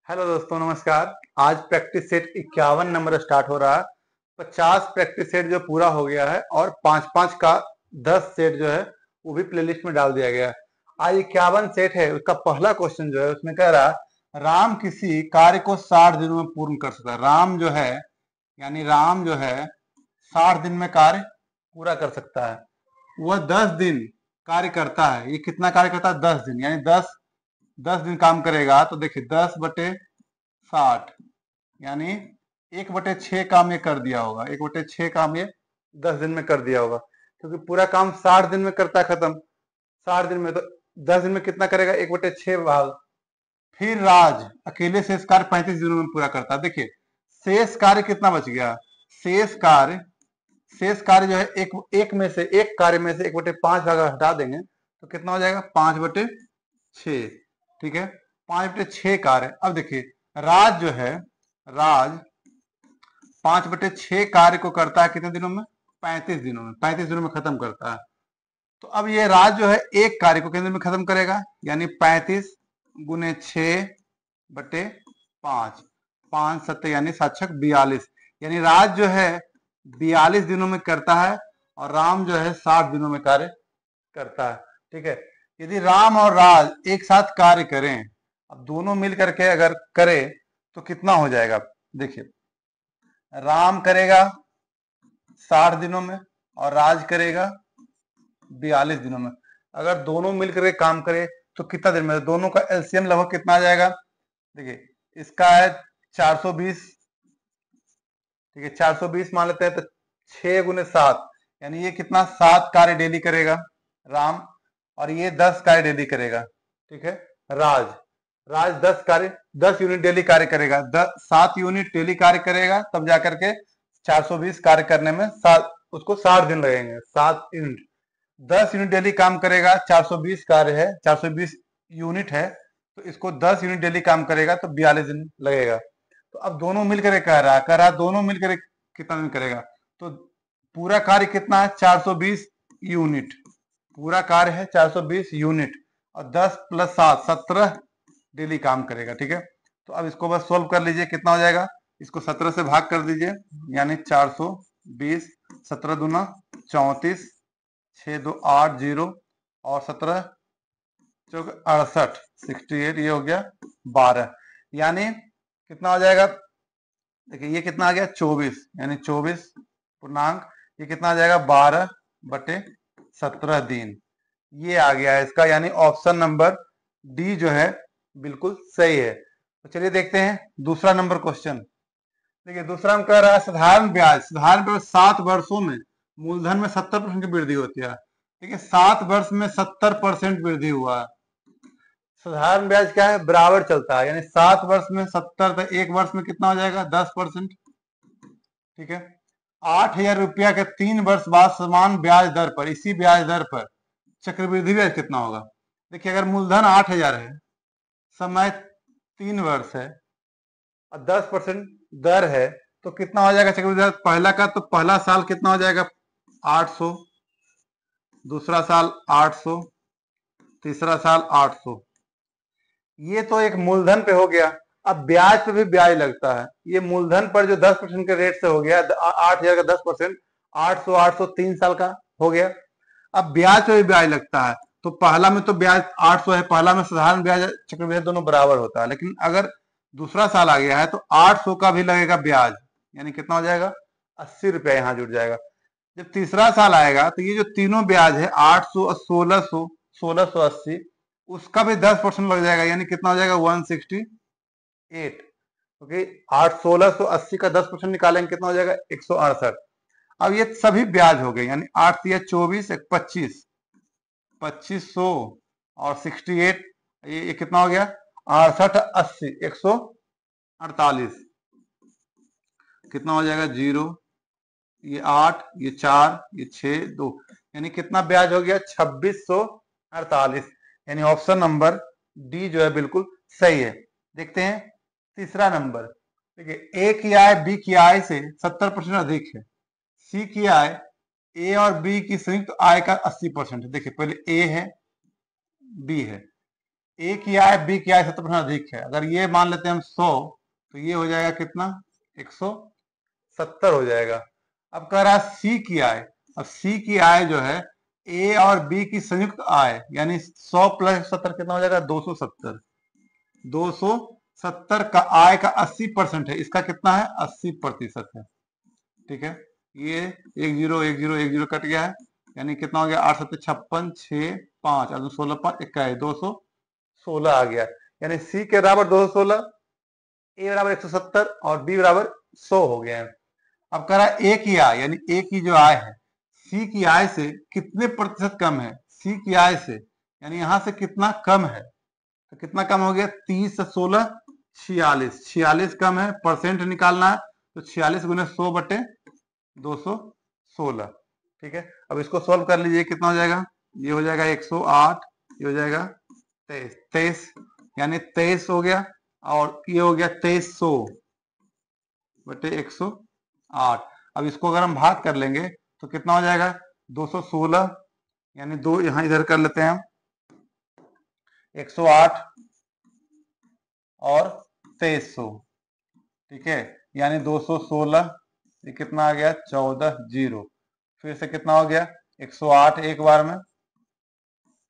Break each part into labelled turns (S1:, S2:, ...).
S1: Hello दोस्तों, नमस्कार। आज प्रैक्टिस सेट 51 नंबर स्टार्ट हो रहा है। 50 प्रैक्टिस सेट जो पूरा हो गया है और 5-5 का 10 सेट जो है वो भी प्लेलिस्ट में डाल दिया गया है। आज 51 सेट है। उसका पहला क्वेश्चन जो है उसमें कह रहा है राम किसी कार्य को 60 दिनों में पूर्ण कर सकता है। राम जो है 60 दिन में कार्य पूरा कर सकता है। वह 10 दिन कार्य करता है। ये कितना कार्य करता है? 10 दिन, यानी 10 दिन काम करेगा। तो देखिए 10/60 यानी 1/6 काम ये कर दिया होगा। 1/6 काम ये 10 दिन में कर दिया होगा, क्योंकि पूरा काम 60 दिन में करता है खत्म। 60 दिन में तो 10 दिन में कितना करेगा? 1/6 भाग। फिर राज अकेले शेष कार्य 35 दिनों में पूरा करता है। देखिए शेष कार्य कितना बच गया? शेष कार्य जो है एक कार्य में से 1/5 भाग हटा देंगे तो कितना हो जाएगा? 5/6। ठीक है, 5/6 कार्य। अब देखिए राज 5/6 कार्य को करता है कितने दिनों में? 35 दिनों में। 35 दिनों में खत्म करता है। तो अब ये राज जो है एक कार्य को कितने दिन में खत्म करेगा? यानी 35 गुने 6/5, 5×7 यानी 7×6 = 42। यानी राज जो है 42 दिनों में करता है और राम जो है 60 दिनों में कार्य करता है। ठीक है, यदि राम और राज एक साथ कार्य करें, अब दोनों मिल करके अगर करें तो कितना हो जाएगा? देखिए राम करेगा 60 दिनों में और राज करेगा 42 दिनों में। अगर दोनों मिलकर के काम करे तो कितना दिन में? दोनों का एलसीएम लगभग कितना आ जाएगा? देखिए इसका है 420। ठीक है, 420 मान लेते हैं तो 6×7 यानी ये कितना? 7 कार्य डेली करेगा राम, और ये 10 कार्य डेली करेगा। ठीक है, राज 10 यूनिट डेली कार्य करेगा। 7 यूनिट डेली कार्य करेगा, तब जाकर के 420 कार्य करने में उसको 60 दिन लगेंगे। 7 यूनिट 10 यूनिट डेली काम करेगा। 420 कार्य है, 420 यूनिट है, तो इसको 10 यूनिट डेली काम करेगा तो 42 दिन लगेगा। तो अब दोनों मिलकर कह रहा दोनों मिलकर कितना दिन करेगा? तो पूरा कार्य कितना है? 420 यूनिट। पूरा कार्य है 420 यूनिट और 10 + 7 17 डेली काम करेगा। ठीक है, तो अब इसको बस सोल्व कर लीजिए, कितना हो जाएगा? इसको 17 से भाग कर दीजिए, यानी 420, 17 दूना 34, 6 2 8 0 और 17 चौक 68, 68, ये हो गया 12। यानी कितना हो जाएगा? देखिए ये कितना आ गया? 24, यानी 24 पूर्णांक ये कितना आ जाएगा? 12/17 दिन। ये आ गया है इसका, यानी ऑप्शन नंबर डी जो है बिल्कुल सही है। तो चलिए देखते हैं दूसरा नंबर क्वेश्चन। देखिए दूसरा हम कह रहा है साधारण ब्याज 7 वर्षों में मूलधन में 70% की वृद्धि होती है। ठीक है, 7 वर्ष में 70% वृद्धि हुआ है। साधारण ब्याज क्या है? बराबर चलता है, यानी 7 वर्ष में 70 तो 1 वर्ष में कितना हो जाएगा? 10%। ठीक है, 8,000 रुपया के 3 वर्ष बाद समान ब्याज दर पर, इसी ब्याज दर पर चक्रवृद्धि ब्याज कितना होगा? देखिए अगर मूलधन 8,000 है, समय 3 वर्ष है और 10% दर है, तो कितना हो जाएगा चक्रवृद्धि ब्याज? पहला का तो पहला साल कितना हो जाएगा? 800, दूसरा साल 800, तीसरा साल 800। ये तो एक मूलधन पे हो गया। अब ब्याज पे भी ब्याज लगता है। ये मूलधन पर जो 10% के रेट से हो गया, 8,000 का 10%, 800 800 3 साल का हो गया। अब ब्याज पे भी ब्याज लगता है। तो पहला में तो ब्याज 800 है, पहला में साधारण ब्याज चक्रवृद्धि दोनों बराबर होता है। लेकिन अगर दूसरा साल आ गया है तो 800 का भी लगेगा ब्याज, यानी कितना हो जाएगा? 80 रुपया यहाँ जुड़ जाएगा। जब तीसरा साल आएगा तो ये जो तीनों ब्याज है 800 और 1600, 1680, उसका भी 10% लग जाएगा, यानी कितना हो जाएगा? 168। क्योंकि 1680 का 10% निकालेंगे कितना हो जाएगा? 168। अब ये सभी ब्याज हो गए, यानी 8 या 24 एक 25, 2500 और 68, ये कितना हो गया? 68 80 148। कितना हो जाएगा? 0, ये 8, ये 4, ये 6 2, यानी कितना ब्याज हो गया? 2648। यानी ऑप्शन नंबर डी जो है बिल्कुल सही है। देखते हैं तीसरा नंबर। देखिए ए की आय बी की आय से 70% अधिक है। सी की आय ए और बी की संयुक्त आय का 80% है। देखिए पहले ए है, बी है। ए की आय बी की आय 70% अधिक है। अगर ये मान लेते हैं हम 100, तो ये हो जाएगा कितना, 170 हो जाएगा। अब कह रहा है सी की आय। अब सी की आय जो है ए और बी की संयुक्त आय, यानी 100 प्लस 70 कितना हो जाएगा, 270। 270 का आय का 80% है, इसका कितना है, 80% है। ठीक है, ये 10 कट गया है, यानी कितना हो गया, 8 7 56 6 5 और 16 5 21 216 आ गया। यानी सी के बराबर 216, ए बराबर 170 और बी बराबर 100 हो गया है। अब कह रहा है ए की आय, यानी ए की जो आय है सी की आय से कितने प्रतिशत कम है, सी की आय से, यानी यहां से कितना कम है, तो कितना कम हो गया, 30 से 16 46, 46 कम है, परसेंट निकालना है, तो 46 गुने 100 बटे 216। ठीक है, अब इसको सॉल्व कर लीजिए, कितना हो जाएगा, ये हो जाएगा 108, ये हो जाएगा 23, यानी 23 हो गया, और ये हो गया 2300 बटे 108। अब इसको अगर हम भाग कर लेंगे तो कितना हो जाएगा, 216, यानी दो यहां इधर कर लेते हैं हम, 108 और 2300। ठीक है, यानी 216, ये कितना आ गया, 14 0। फिर से कितना हो गया, 108 एक बार में,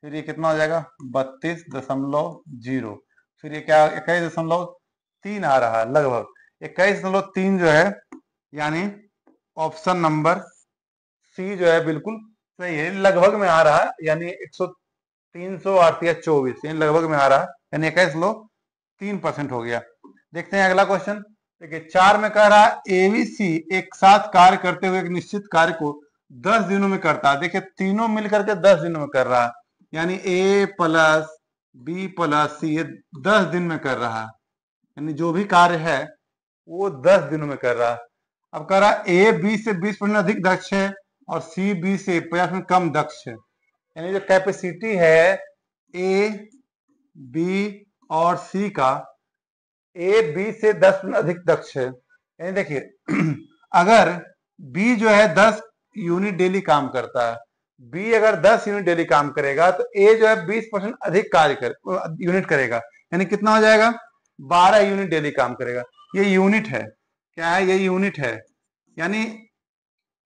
S1: फिर ये कितना हो जाएगा, 32.0, फिर ये क्या, 21.3 आ रहा है लगभग, 21.3 जो है, यानी ऑप्शन नंबर सी जो है बिल्कुल सही है, लगभग में आ रहा है, यानी 324, यानी लगभग में आ रहा है, यानी 21.3% हो गया। देखते हैं अगला क्वेश्चन। देखिए 4 में कह रहा है एबीसी एक साथ कार्य करते हुए एक निश्चित कार्य को 10 दिनों में करता है। देखिए तीनों मिलकर के 10 दिनों में कर रहा है, यानी ए प्लस बी प्लस सी, ये 10 दिन में कर रहा है, यानी जो भी कार्य है वो 10 दिनों में कर रहा है। अब कह रहा है ए बी से 20% अधिक दक्ष है और सी बी से 50% कम दक्ष है, यानी जो कैपेसिटी है ए बी और सी का, ए बी से 10% अधिक दक्ष है। यानी देखिए अगर बी जो है 10 यूनिट डेली काम करता है, बी अगर 10 यूनिट डेली काम करेगा तो ए जो है 20% अधिक यूनिट करेगा, यानी कितना हो जाएगा, 12 यूनिट डेली काम करेगा। ये यूनिट है, क्या है, ये यूनिट है, यानी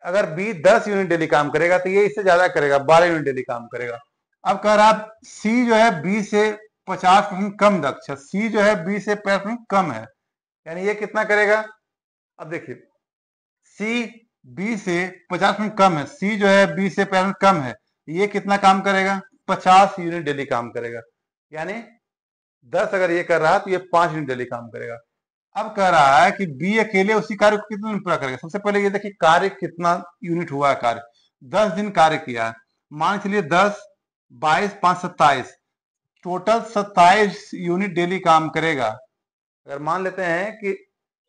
S1: अगर बी 10 यूनिट डेली काम करेगा तो ये इससे ज्यादा करेगा, 12 यूनिट डेली काम करेगा। अब कह रहा है सी जो है बी से 50% कम दक्ष है, सी जो है बी से 50% कम है, यानी ये कितना करेगा। अब देखिए सी बी से 50% कम है, सी जो है बी से 50% कम है, ये कितना काम करेगा, 50 यूनिट डेली काम करेगा, यानी 10 अगर ये कर रहा है तो ये 5 यूनिट डेली काम करेगा। अब कह रहा है कि बी अकेले उसी कार्य को कितने दिन पूरा करेगा। सबसे पहले ये देखिए कार्य कितना यूनिट हुआ है, कार्य 10 दिन कार्य किया है, मान चलिए 10 22 5 27, टोटल 27 यूनिट डेली काम करेगा। अगर मान लेते हैं कि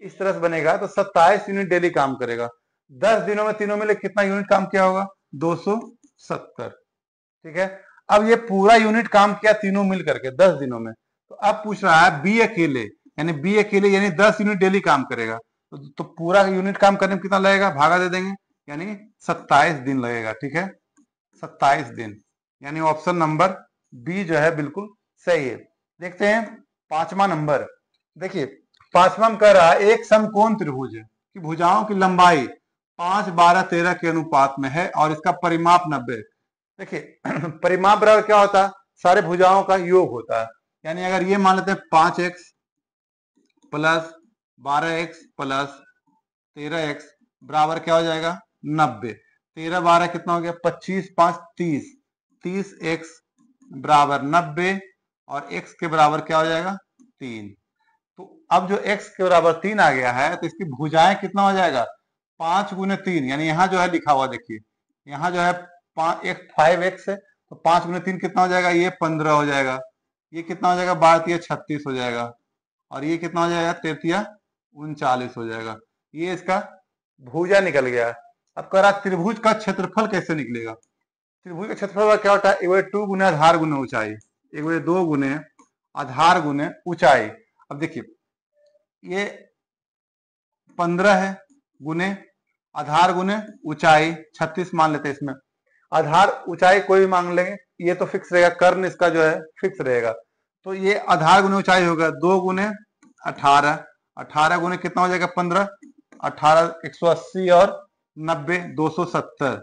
S1: इस तरह से बनेगा तो 27 यूनिट डेली काम करेगा, 10 दिनों में तीनों मिले कितना यूनिट काम किया होगा, 270। ठीक है, अब ये पूरा यूनिट काम किया तीनों मिल करके 10 दिनों में, तो अब पूछ रहा है बी अकेले, यानी 10 यूनिट डेली काम करेगा, तो पूरा यूनिट काम करने में कितना लगेगा, भागा दे देंगे, यानी 27 दिन लगेगा। ठीक है, 27 दिन, यानी ऑप्शन नंबर बी जो है बिल्कुल सही है। देखते हैं 5वां नंबर। देखिए 5वां में कह रहा है एक समकोण त्रिभुज है कि भुजाओं की लंबाई 5 12 13 के अनुपात में है और इसका परिमाप 90। देखिए परिमाप बराबर क्या होता है, सारे भुजाओं का योग होता है, यानी अगर ये मान लेते हैं 5x plus 12x plus 13x बराबर क्या हो जाएगा, 90। 13 12 कितना हो गया, 25 5 30, 30x बराबर 90 और x के बराबर क्या हो जाएगा, 3। तो अब जो x के बराबर 3 आ गया है तो इसकी भुजाएं कितना हो जाएगा, 5 गुने 3, यानी यहाँ जो है लिखा हुआ देखिए, यहाँ जो है 5x है, तो 5 गुने 3 कितना हो जाएगा, ये 15 हो जाएगा, ये कितना हो जाएगा, 12 36 हो जाएगा, और ये कितना हो जाएगा, 33 39 हो जाएगा। ये इसका भुजा निकल गया। अब कह रहा त्रिभुज का क्षेत्रफल कैसे निकलेगा। त्रिभुज का क्षेत्रफल क्या होता है, 1/2 गुने आधार गुने ऊंचाई, 1/2 गुने आधार गुने ऊंचाई। अब देखिए ये 15 है गुने आधार गुने ऊंचाई 36 मान लेते हैं, इसमें आधार ऊंचाई कोई भी मांग लेंगे, ये तो फिक्स रहेगा, कर्ण इसका जो है फिक्स रहेगा। तो ये आधार गुने ऊंचाई होगा 2 गुने 18, 18 गुने कितना हो जाएगा 15, 18 180 और 90 270,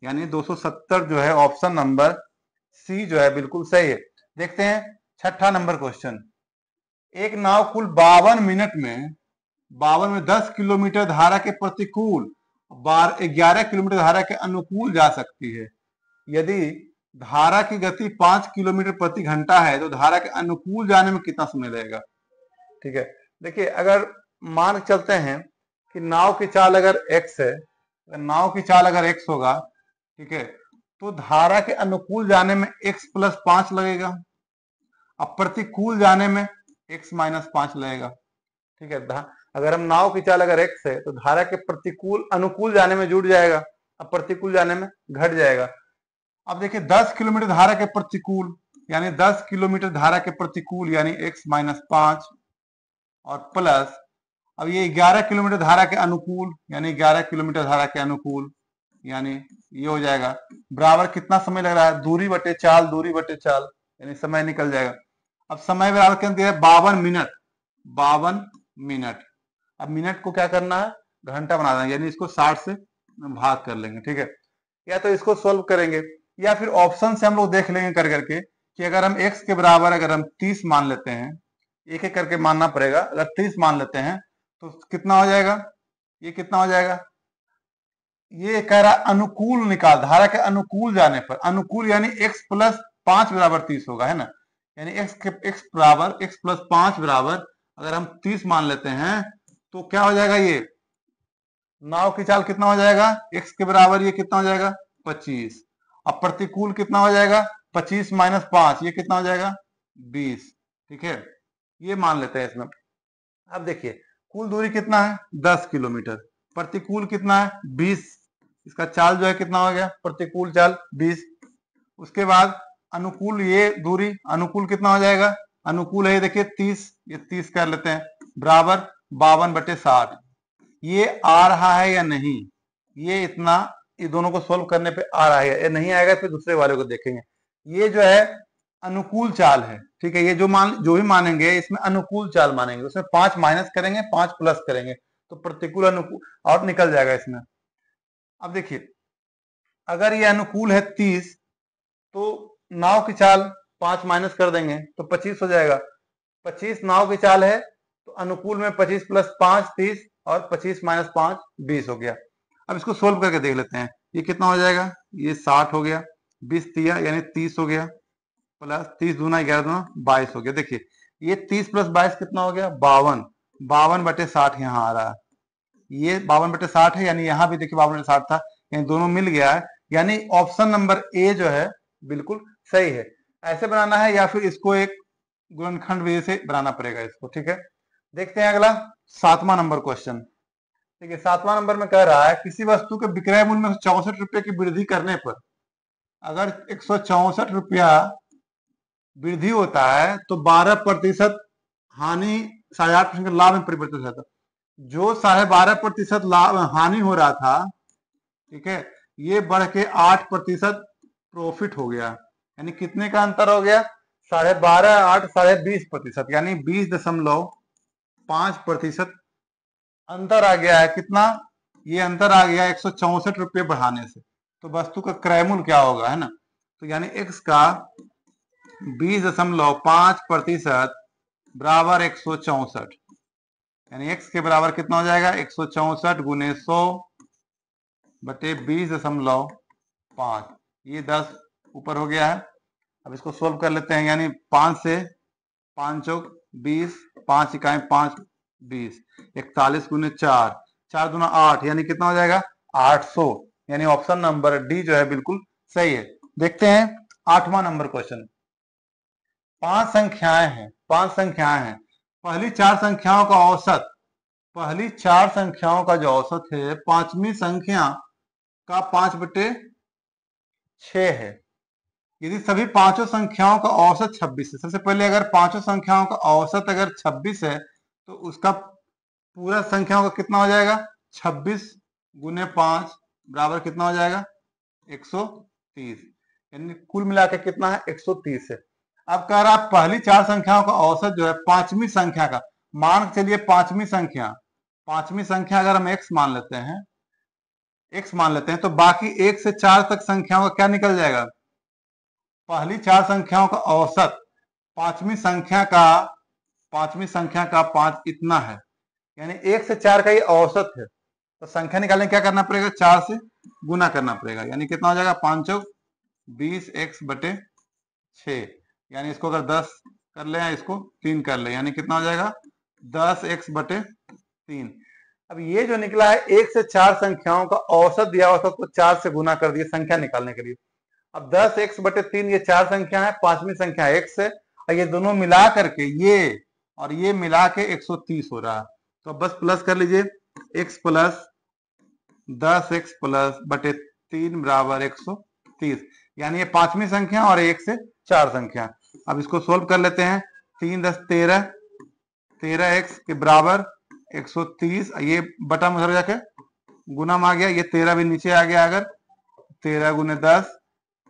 S1: यानी 270 जो है ऑप्शन नंबर सी जो है बिल्कुल सही है। देखते हैं छठा नंबर क्वेश्चन। एक नाव कुल 52 में 10 किलोमीटर धारा के प्रतिकूल 11 किलोमीटर धारा के अनुकूल जा सकती है। यदि धारा की गति 5 किलोमीटर प्रति घंटा है तो धारा के अनुकूल जाने में कितना समय लगेगा। ठीक है, देखिए अगर मान के चलते हैं कि नाव की चाल अगर x है, नाव की चाल अगर x होगा, ठीक है, तो धारा के अनुकूल जाने में x प्लस 5 लगेगा, अब प्रतिकूल जाने में x माइनस 5 लगेगा। ठीक है, अगर हम नाव की चाल अगर x है तो धारा के प्रतिकूल अनुकूल जाने में जुड़ जाएगा, अब प्रतिकूल जाने में घट जाएगा। अब देखिए 10 किलोमीटर धारा के प्रतिकूल यानी 10 किलोमीटर धारा के प्रतिकूल यानी x माइनस 5 और प्लस अब ये 11 किलोमीटर धारा के अनुकूल यानी 11 किलोमीटर धारा के अनुकूल यानी ये हो जाएगा बराबर कितना समय लग रहा है, दूरी बटे चाल, दूरी बटे चाल यानी समय निकल जाएगा। अब समय बराबर कितना दिया है 52 मिनट, 52 मिनट। अब मिनट को क्या करना है घंटा बना देना, यानी इसको 60 से भाग कर लेंगे। ठीक है, या तो इसको सोल्व करेंगे या फिर ऑप्शन से हम लोग देख लेंगे कर करके कि अगर हम x के बराबर अगर हम 30 मान लेते हैं, एक एक करके मानना पड़ेगा, अगर 30 मान लेते हैं तो कितना हो जाएगा, ये कितना हो जाएगा, ये कह रहा अनुकूल निकाल, धारा के अनुकूल जाने पर, अनुकूल यानी x प्लस 5 बराबर 30 होगा, है ना, यानी x बराबर x प्लस 5 बराबर अगर हम 30 मान लेते हैं तो क्या हो जाएगा, ये नाव की चाल कितना हो जाएगा x के बराबर, ये कितना हो जाएगा 25। अब प्रतिकूल कितना हो जाएगा 25 माइनस 5, ये कितना हो जाएगा 20। ठीक है, ये मान लेते हैं इसमें। अब देखिए कुल दूरी कितना है 10 किलोमीटर, प्रतिकूल कितना है 20, इसका चाल जो है कितना हो गया प्रतिकूल चाल 20। उसके बाद अनुकूल ये दूरी, अनुकूल कितना हो जाएगा, अनुकूल है देखिए 30, ये 30 कर लेते हैं बराबर 52/60। ये आ रहा है या नहीं, ये इतना, ये दोनों को सोल्व करने पे आ रहा है या नहीं आएगा फिर दूसरे वाले को देखेंगे। ये जो है अनुकूल चाल है। ठीक है, ये जो भी मानेंगे इसमें अनुकूल चाल मानेंगे, उसमें 5 माइनस करेंगे 5 प्लस करेंगे तो प्रतिकूल अनुकूल और निकल जाएगा इसमें। अब देखिए अगर ये अनुकूल है 30 तो नाव की चाल 5 माइनस कर देंगे तो 25 हो जाएगा। 25 नाव की चाल है तो अनुकूल में 25 प्लस 5 30 और 25 माइनस 5 20 हो गया। अब इसको सोल्व करके देख लेते हैं, ये कितना हो जाएगा, ये 60 हो गया, 20 दिया यानी 30 हो गया, प्लस 30 दूना 11 दूना 22 हो गया। देखिए ये 30 प्लस 22 कितना हो गया 52, 52/60 यहाँ आ रहा है, ये 52/60 है, यानी यहाँ भी देखिए 52/60 था, यानी दोनों मिल गया है, यानी ऑप्शन नंबर ए जो है बिल्कुल सही है। ऐसे बनाना है या फिर इसको एक गुणनखंड विधि से बनाना पड़ेगा इसको। ठीक है, देखते हैं अगला 7वां नंबर क्वेश्चन। ठीक है, 7वां नंबर में कह रहा है किसी वस्तु के विक्रय मूल्य में 64 रुपए की वृद्धि करने पर अगर 164 रुपया वृद्धि होता है तो 12% हानि 8.5% लाभ में परिवर्तित होता है। जो 12.5% लाभ हानि हो रहा था, ठीक है, ये बढ़ के 8% प्रॉफिट हो गया, यानी कितने का अंतर हो गया 12.5 8 20%, यानी 20.5% अंतर आ गया है। कितना, ये अंतर आ गया 164 रुपये बढ़ाने से, तो वस्तु का क्रय मूल्य क्या होगा, है ना, तो यानी x का 20.5% बराबर 164, यानी x के बराबर कितना हो जाएगा 164 गुने 100 बटे 20.5, ये 10 ऊपर हो गया है। अब इसको सोल्व कर लेते हैं, यानी 5 से 5 चौक 20, 5 इकाई 5 20, 41 गुने 4, 4 दूना 8, यानी कितना हो जाएगा 800, यानी ऑप्शन नंबर डी जो है बिल्कुल सही है। देखते हैं 8वां नंबर क्वेश्चन। 5 संख्याएं हैं, 5 संख्याएं हैं, पहली 4 संख्याओं का औसत, पहली 4 संख्याओं का जो औसत है 5वीं संख्या का 5/6 है। यदि सभी पांचों संख्याओं का औसत 26 है, सबसे पहले अगर पांचों संख्याओं का औसत अगर 26 है तो उसका पूरा संख्याओं का कितना हो जाएगा 26 गुने 5 बराबर कितना हो जाएगा 130, यानी कुल मिलाकर कितना है 130 है। अब कह रहा पहली चार संख्याओं का औसत जो है पांचवी संख्या का, मान के चलिए पांचवी संख्या अगर हम एक्स मान लेते हैं तो बाकी एक से चार तक संख्याओं का क्या निकल जाएगा, पहली चार संख्याओं का औसत पांचवी संख्या का पांच इतना है, यानी एक से चार का ये औसत है। तो संख्या निकालने क्या करना पड़ेगा, चार से गुना करना पड़ेगा, यानी कितना हो जाएगा, 5 चौक 20 एक्स बटे 6, यानी इसको अगर 10 कर ले या इसको 3 कर ले, यानी कितना हो जाएगा 10 एक्स बटे 3। अब ये जो निकला है एक से चार संख्याओं का औसत दिया हुआ था, उसको 4 से गुना कर दिया संख्या निकालने के लिए। अब 10 एक्स बटे 3 ये चार संख्या है, पांचवी संख्या एक्स है, और ये दोनों मिला करके ये और ये मिला के 130 हो रहा है। तो बस प्लस कर लीजिए, x प्लस 10 एक्स प्लस बटे 3 बराबर 130, यानी ये पांचवी संख्या और एक से चार संख्या। अब इसको सोल्व कर लेते हैं, 3 10 13 एक्स के बराबर 130, ये बटा में उधर जाके गुना में आ गया, ये 13 भी नीचे आ गया, अगर 13 गुने 10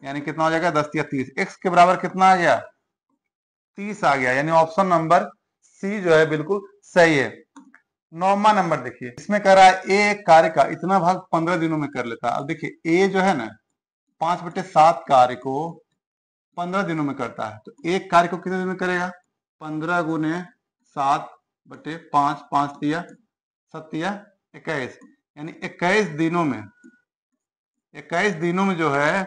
S1: यानी कितना हो जाएगा 10 या 30, एक्स के बराबर कितना आ गया 30 आ गया, यानी ऑप्शन नंबर सी जो है बिल्कुल सही है। 9वां नंबर देखिए, इसमें कह रहा है ए कार्य का इतना भाग 15 दिनों में कर लेता है। अब देखिए ए जो है ना 5/7 कार्य को 15 दिनों में करता है, तो एक कार्य को कितने दिन में करेगा, 15 गुने 7/5, 5 तिया 7 तिया 21, यानी 21 दिनों में, 21 दिनों में जो है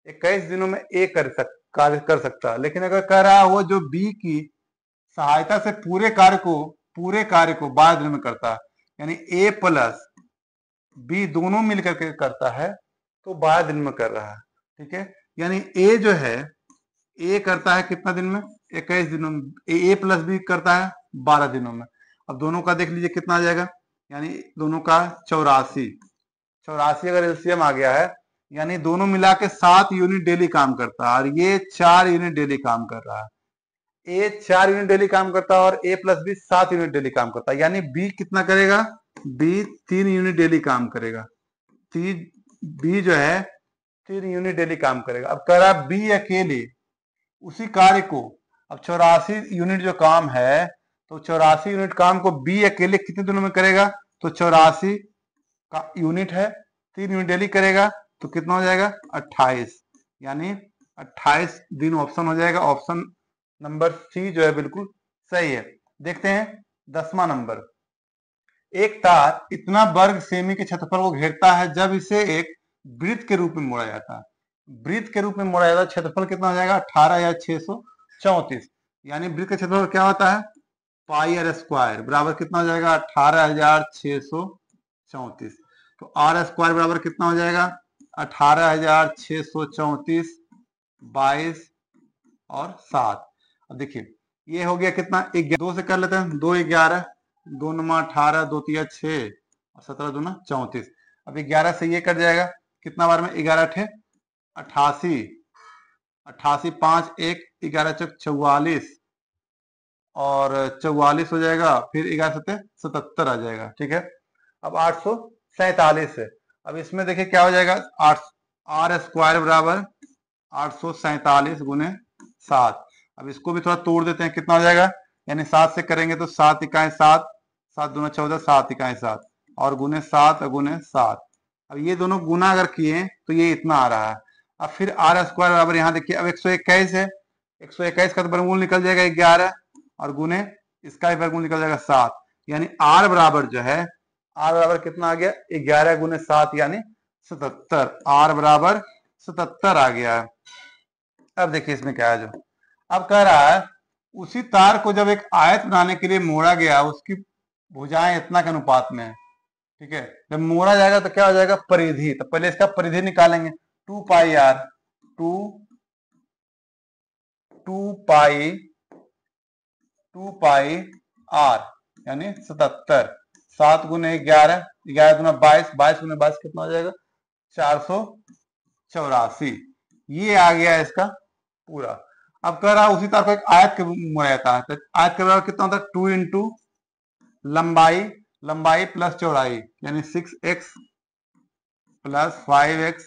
S1: 21 दिनों में ए कार्य कर सकता है। लेकिन अगर कह रहा है वो जो बी की सहायता से पूरे कार्य को 12 दिन में करता है, यानी ए प्लस बी दोनों मिलकर के करता है, तो 12 दिन में कर रहा है, ठीक है। यानी ए जो है ए करता है कितना दिन में, 21 दिनों में, ए प्लस बी करता है 12 दिनों में। अब दोनों का देख लीजिए कितना आ जाएगा, यानी दोनों का 84 अगर एलसीएम आ गया है, यानी दोनों मिला के 7 यूनिट डेली काम करता है, और ये 4 यूनिट डेली काम कर रहा है। ए 4 यूनिट डेली काम करता है और ए प्लस बी 7 यूनिट डेली काम करता है, यानी बी कितना करेगा, बी 3 यूनिट डेली काम करेगा, बी जो है 3 यूनिट डेली काम करेगा। अब कह रहा बी अकेले उसी कार्य को, अब 84 यूनिट जो काम है, तो 84 यूनिट काम को बी अकेले कितने दिनों में करेगा, तो 84 का यूनिट है 3 यूनिट डेली करेगा, तो कितना हो जाएगा 28, यानी 28 दिन ऑप्शन हो जाएगा, ऑप्शन नंबर सी जो है बिल्कुल सही है। देखते हैं 10वां नंबर, एक तार इतना वर्ग सेमी के क्षेत्रफल को घेरता है जब इसे एक वृत्त के रूप में मोड़ा जाता है, वृत्त के रूप में मोड़ा जाता है, क्षेत्रफल कितना हो जाएगा 18,634, यानी वृत्त का क्षेत्रफल क्या होता है पाई आर स्क्वायर बराबर कितना हो जाएगा 18,634, तो आर स्क्वायर बराबर कितना हो जाएगा 18,634 22 और 7। अब देखिए ये हो गया कितना, 2 से कर लेते हैं, 2 11 2 9 18 2 3 6 और 17 2 34। अब 11 से ये कट जाएगा, कितना बार में 11 थे 88, 88 5 1 11 चौक 44 और 44 हो जाएगा, फिर 11 7 77 आ जाएगा, ठीक है। अब 847 है, अब इसमें देखिए क्या हो जाएगा, आर स्क्वायर बराबर 847 गुने 7। अब इसको भी थोड़ा तोड़ देते हैं, कितना हो जाएगा, यानी 7 से करेंगे तो 7 इकाई 7, 7 दूना 14, 7 इकाई 7 और गुने 7 गुने 7। अब ये दोनों गुना अगर किए तो ये इतना आ रहा है। अब फिर आर स्क्वायर बराबर यहाँ देखिए, अब 121 है, 121 का तो वर्गमूल निकल जाएगा 11 और गुने इसका भी वर्गमूल निकल जाएगा 7, यानी आर बराबर जो है, आर बराबर कितना आ गया 11 गुने 7 यानी 77, आर बराबर 77 आ गया। अब देखिए इसमें क्या है, जो अब कह रहा है उसी तार को जब एक आयत बनाने के लिए मोड़ा गया, उसकी भुजाएं इतना के अनुपात में है, ठीक है। जब मोड़ा जाएगा तो क्या हो जाएगा परिधि, तो पहले इसका परिधि निकालेंगे, 2 पाई आर 2 पाई आर यानी 77, 7 गुने 11 11 गुना 22 22 गुने 22 कितना हो जाएगा 484, ये आ गया इसका पूरा। अब कह रहा उसी तार को एक आयत के मोड़ा जाता है, तो आयत के बराबर कितना होता है 2 इंटू लंबाई प्लस चौड़ाई, यानी 6x प्लस 5x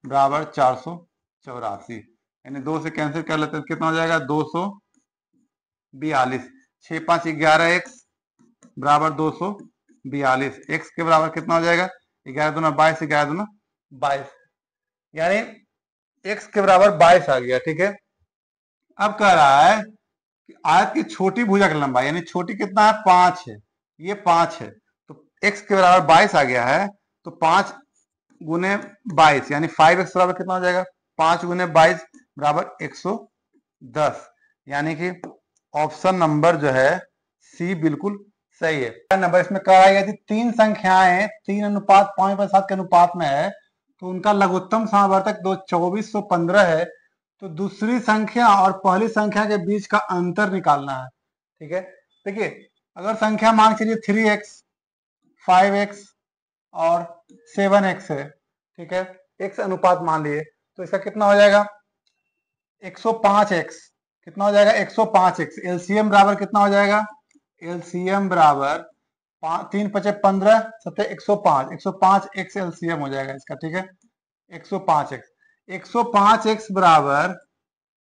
S1: बराबर 484, यानी 2 से कैंसिल कर लेते हैं, कितना हो जाएगा 242। 6 5 11 एक्स बराबर 242। एक्स के बराबर कितना हो जाएगा 11 दूना 22, 11 दूना 22, यानी एक्स के बराबर 22 आ गया। ठीक है, अब कह रहा है कि आयत की छोटी भुजा की लंबाई, यानी छोटी कितना है 5 है, ये 5 है, तो एक्स के बराबर 22 आ गया है, तो 5 गुने 22 यानी 5x बराबर कितना हो जाएगा 5 गुने 22 बराबर 110, यानी कि ऑप्शन नंबर जो है सी बिल्कुल सही है। नंबर इसमें कहा है यदि 3 संख्याएं 3:5:7 के अनुपात में है तो उनका लघुत्तम समावर्तक 2415 है, तो दूसरी संख्या और पहली संख्या के बीच का अंतर निकालना है। ठीक है, देखिए अगर संख्या मान चलिए 3x 5x और 7x है, ठीक है, x अनुपात मान लिए, तो इसका कितना हो जाएगा 105x, कितना हो जाएगा 105x। एलसीएम बराबर कितना हो जाएगा, एलसीएम बराबर 3 5 15 7 105, 105x एलसीएम हो जाएगा इसका। ठीक है, 105x, 105x बराबर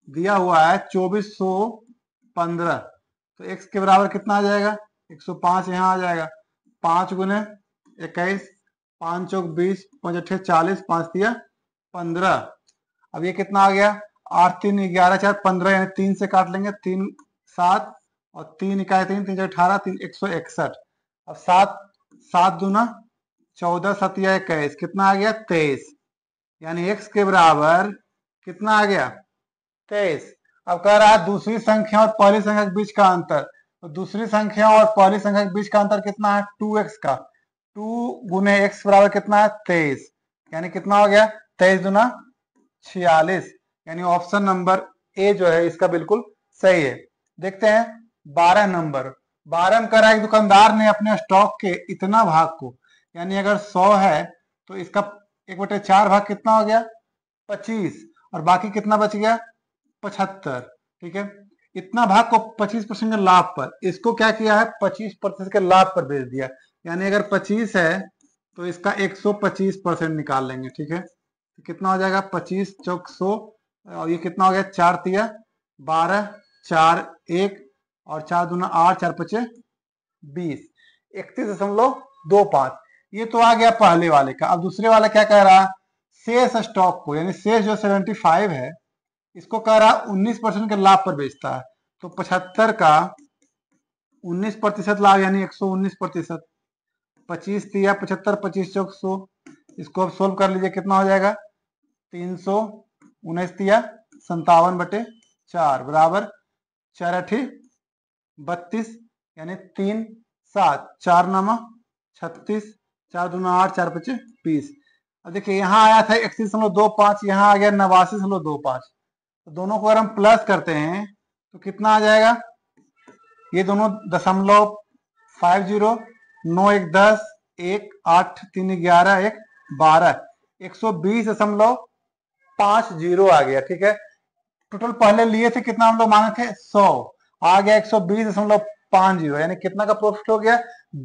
S1: दिया हुआ है 2415, तो x के बराबर कितना आ जाएगा 105 यहाँ आ जाएगा, 5 गुने 21, 5 चौक 20, 5 अट्ठे 40, 5 तिया 15। अब ये कितना आ गया 8 3 11 4 15, यानी 3 से काट लेंगे, 3 7 और 3 इकाई 3 3 18 3 161। अब 7 7 दूना 14 7 21, कितना आ गया 23, यानी x के बराबर कितना आ गया 23। अब कह रहा है दूसरी संख्या और पहली संख्या के बीच का अंतर, तो दूसरी संख्या और पहली संख्या के बीच का अंतर कितना है 2x का, 2 गुने x बराबर कितना है 23, यानी कितना हो गया 23 दूना 46, यानी ऑप्शन नंबर ए जो है इसका बिल्कुल सही है। देखते हैं 12 नंबर। 12 में कह रहा है दुकानदार ने अपने स्टॉक के इतना भाग को, यानी अगर 100 है तो इसका 1/4 भाग कितना हो गया 25, और बाकी कितना बच गया 75। ठीक है, इतना भाग को 25% के लाभ पर, इसको क्या किया है 25% के लाभ पर बेच दिया, यानी अगर 25 है तो इसका 125% निकाल लेंगे। ठीक है, तो कितना हो जाएगा 25 चौक 100, और ये कितना हो गया 4 तिया 12, 4 1 और 4 दूना 8, 4 पचे 20, 31.25। ये तो आ गया पहले वाले का। अब दूसरे वाला क्या कह रहा है, शेष स्टॉक को, यानी शेष जो 75 है इसको कह रहा 19% के लाभ पर बेचता है, तो 75 का 19% लाभ यानी 119%, 25 तिया 75, 25 चौक 100, इसको अब सोल्व कर लीजिए, कितना हो जाएगा 319 तिया 57/4 बराबर 4 अठी 32, यानी 3 7 4 नामा 36, 4 दूना 8, 4 पचे 20। अब देखिए यहाँ आया था 31.25, यहाँ आ गया 89.25, तो दोनों को अगर हम प्लस करते हैं तो कितना आ जाएगा, ये दोनों दशमलव 50, 9 1 10, 1 8 3 11 1 12, 120.50 आ गया। ठीक है, टोटल पहले लिए थे कितना हम लोग मांगे थे 100, आ गया 120.50, यानी कितना का प्रॉफिट हो गया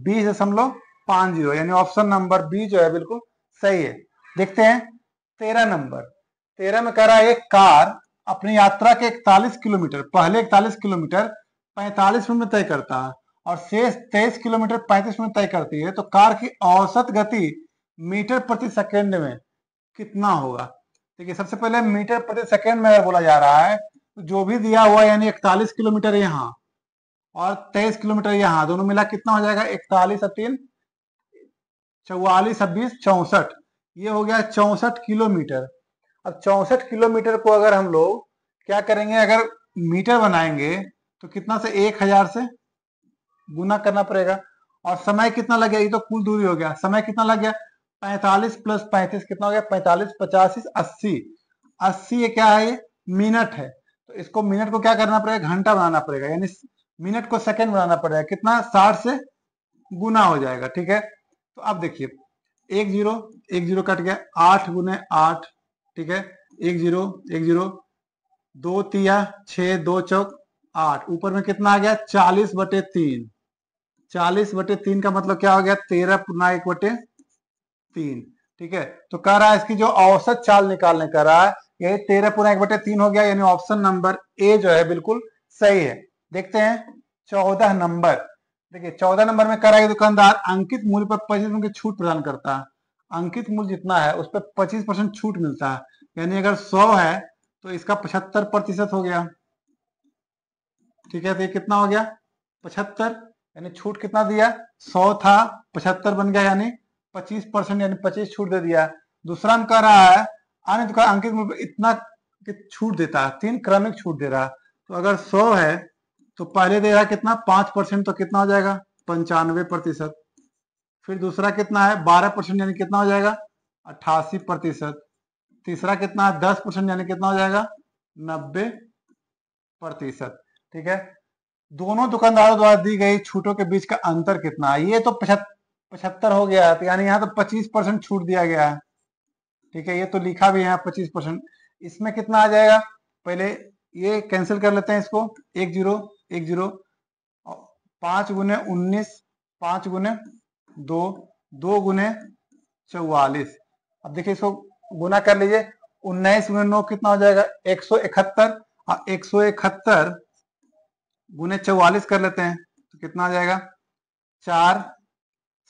S1: 20.50, यानी ऑप्शन नंबर बी जो है बिल्कुल सही है। देखते हैं 13 नंबर। 13 में कह रहा है एक कार अपनी यात्रा के 41 किलोमीटर, पहले 41 किलोमीटर 45 मिनट में तय करता है और शेष 23 किलोमीटर 35 मिनट तय करती है, तो कार की औसत गति मीटर प्रति सेकेंड में कितना होगा। देखिए सबसे पहले मीटर प्रति सेकेंड में अगर बोला जा रहा है तो जो भी दिया हुआ है, यानी 41 किलोमीटर यहाँ और 23 किलोमीटर यहाँ, दोनों मिला कितना हो जाएगा 41 और 3 44 और 20 64, ये हो गया 64 किलोमीटर। अब 64 किलोमीटर को अगर हम लोग क्या करेंगे, अगर मीटर बनाएंगे तो कितना से 1000 से गुना करना पड़ेगा, और समय कितना लग गया, ये तो कुल दूरी हो गया, समय कितना लग गया 45 + 35 कितना हो गया 45 85 80, 80 ये क्या है ये मिनट है, तो इसको मिनट को क्या करना पड़ेगा घंटा बनाना पड़ेगा, यानी मिनट को सेकंड बनाना पड़ेगा, कितना 60 से गुना हो जाएगा। ठीक है, तो अब देखिए 1 0 1 0 कट गया, 8 गुने 8, ठीक है 1 0 1 0, 2 तिया 6 2 चौक 8, ऊपर में कितना आ गया 40/3, 40/3 का मतलब क्या हो गया 13 पुना 1/3। ठीक है, तो कह रहा है इसकी जो औसत चाल निकालने कह रहा है ये 13 पूरा 1/3 हो गया, यानी ऑप्शन नंबर ए जो है बिल्कुल सही है। देखते हैं 14 नंबर। देखिए 14 नंबर में कह रहा है दुकानदार अंकित मूल्य पर 25% की छूट प्रदान करता है। अंकित मूल्य जितना है उस पर 25% छूट मिलता है, यानी अगर 100 है तो इसका 75% हो गया। ठीक है, तो ये कितना हो गया 75, यानी छूट कितना दिया 100 था 75 बन गया, यानी 25% यानी 25 छूट दे दिया। दूसरा हम कह रहा है अन्य दुकान अंकित मूल्य पर इतना छूट देता है, 3 क्रमिक छूट दे रहा है। तो अगर 100 है तो पहले दे रहा है कितना 5%, तो कितना हो जाएगा 95%। फिर दूसरा कितना है 12% यानी कितना हो जाएगा 88%। तीसरा कितना है 10% यानी कितना हो जाएगा 90%। ठीक है, दोनों दुकानदारों द्वारा दी गई छूटों के बीच का अंतर कितना है, ये तो 75 हो गया, तो यानी यहाँ तो 25% छूट दिया गया है। ठीक है, ये तो लिखा भी है 25%। इसमें कितना आ जाएगा, पहले ये कैंसिल कर लेते हैं इसको, 1 0 1 0, 5 गुने 19, 5 गुने 2, 2 गुने 44। अब देखिए इसको गुना कर लीजिए, 19 गुने 9 कितना हो जाएगा 171, और 171 गुने 44 कर लेते हैं तो कितना आ जाएगा 4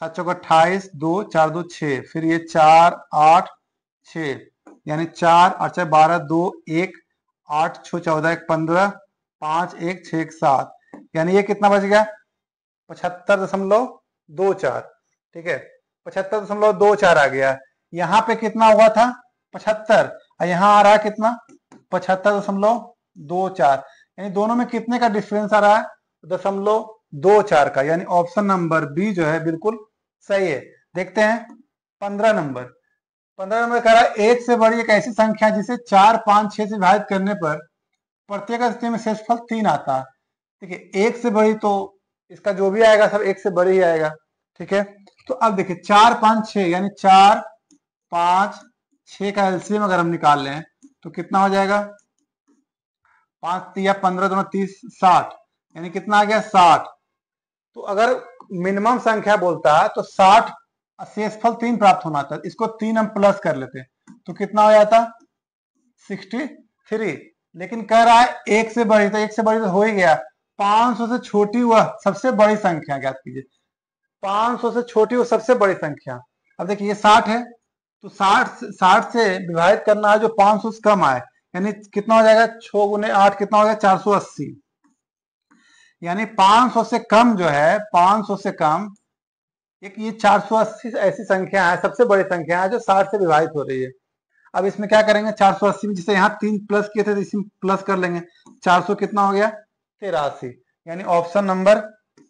S1: 7 चौक 28, 2 4 2 6, फिर ये 4 8 6, यानी 4 8 6 12, 2 1, 8 6 14 1 15, 5 1 6 1 7, यानी ये कितना बच गया 75.24। ठीक है, 75.24 आ गया। यहाँ पे कितना हुआ था 75, और यहाँ आ रहा है कितना 75.24, यानी दोनों में कितने का डिफरेंस आ रहा है 0.24 का, यानी ऑप्शन नंबर बी जो है बिल्कुल सही है। देखते हैं 15 नंबर। 15 नंबर कह रहा है एक से बड़ी एक ऐसी संख्या जिसे 4 5 6 से विभाजित करने पर प्रत्येक स्थिति में शेषफल 3 आता है। देखिए एक से बड़ी तो इसका जो भी आएगा सब एक से बड़ी ही आएगा। ठीक है, तो अब देखिए 4 5 6, यानी 4 5 6 का एलसीएम अगर हम निकाल लें तो कितना हो जाएगा 5 या 15 दोनों 30 60, यानी कितना आ गया 60। तो अगर मिनिमम संख्या बोलता है तो 60 शेषफल 3 प्राप्त होना था, इसको 3 हम प्लस कर लेते तो कितना हो जाता 63। लेकिन कह रहा है एक से बड़ी, तो एक से बड़ी तो हो ही गया, 500 से छोटी वह सबसे बड़ी संख्या ज्ञात कीजिए। 500 से छोटी वो सबसे बड़ी संख्या। अब देखिए ये 60 है, तो 60 से विभाजित करना है जो 500 से कम आए, यानी कितना हो जाएगा 6 गुने 8 कितना हो जाएगा 480, यानी 500 से कम जो है 500 से कम एक ये 480 ऐसी संख्या है, सबसे बड़ी संख्या है जो 60 से विभाजित हो रही है। अब इसमें क्या करेंगे 480 में जिसे यहाँ 3 प्लस किए थे तो इसमें प्लस कर लेंगे, 400 कितना हो गया 83, यानी ऑप्शन नंबर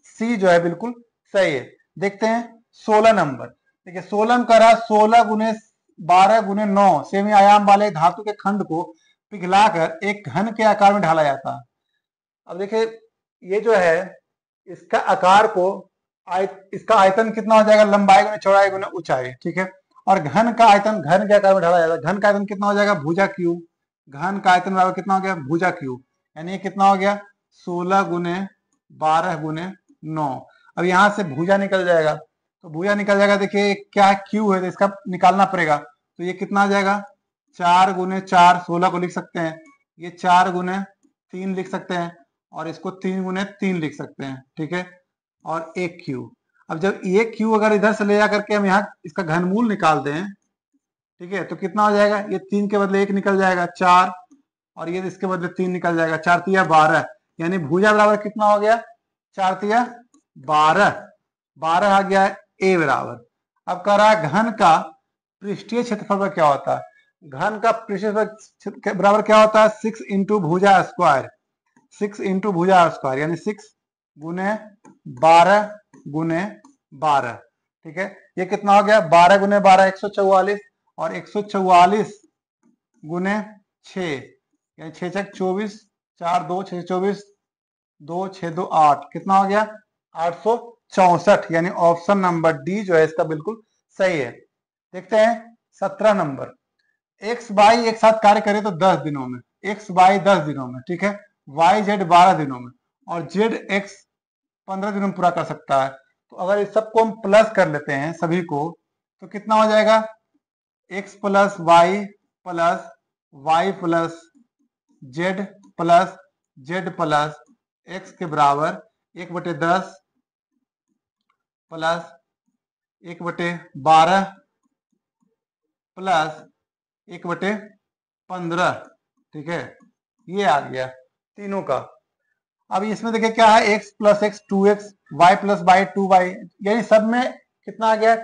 S1: सी जो है बिल्कुल सही है। देखते हैं 16 नंबर। देखिए 16 का रहा 16 गुने 12 गुने 9 सेमी आयाम वाले धातु के खंड को पिघलाकर एक घन के आकार में ढाला जाता है। अब देखिए ये जो है इसका आकार को इसका आयतन कितना हो जाएगा लंबाई गुने चौड़ाई गुने ऊंचाई। ठीक है, और घन का आयतन घन के आकार में ढाला जाता है, घन का आयतन कितना हो जाएगा भुजा क्यू, घन का आयतन बराबर कितना हो गया भुजा क्यू, यानी ये कितना हो गया 16 गुने 12 गुने 9। अब यहां से भुजा निकल जाएगा, तो भुजा निकल जाएगा, देखिए क्या क्यू है तो इसका निकालना पड़ेगा, तो ये कितना आ जाएगा 4 गुने 4 16 को लिख सकते हैं, ये 4 गुने 3 लिख सकते हैं, और इसको 3 गुने 3 लिख सकते हैं। ठीक है, और एक क्यू। अब जब ये क्यू अगर इधर से ले जा करके हम यहाँ इसका घनमूल निकाल दें, ठीक है, तो कितना हो जाएगा ये 3 के बदले 1 निकल जाएगा 4, और ये इसके बदले 3 निकल जाएगा 4 तिया 12, यानी भुजा बराबर कितना हो गया 4 तिया 12, 12 आ गया ए बराबर। अब कह रहा है घन का पृष्ठीय क्षेत्रफल क्या होता है, घन का पृष्ठीय बराबर क्या होता है 6 इंटू भुजा स्क्वायर, 6 इंटू भुजा स्क्वायर, यानी 6 गुने 12 गुने 12। ठीक है, ये कितना हो गया 12 गुने 12 144, और 144 गुने 6 यानी 6 6 24, 4 2 6 24, 2 6 2 8, कितना हो गया 864, यानी ऑप्शन नंबर डी जो है इसका बिल्कुल सही है। देखते हैं 17 नंबर। एक्स वाई एक साथ कार्य करे तो 10 दिनों में, एक्स वाई 10 दिनों में, ठीक है, वाई जेड 12 दिनों में, और जेड एक्स 15 दिनों में पूरा कर सकता है। तो अगर इस सबको हम प्लस कर लेते हैं सभी को, तो कितना हो जाएगा x plus y plus y plus z plus z plus x के बराबर 1/10 प्लस 1/12 प्लस 1/15। ठीक है, ये आ गया तीनों का। अब इसमें देखिए क्या है, x plus x 2x, y plus y 2y, यानी सब में कितना आ गया,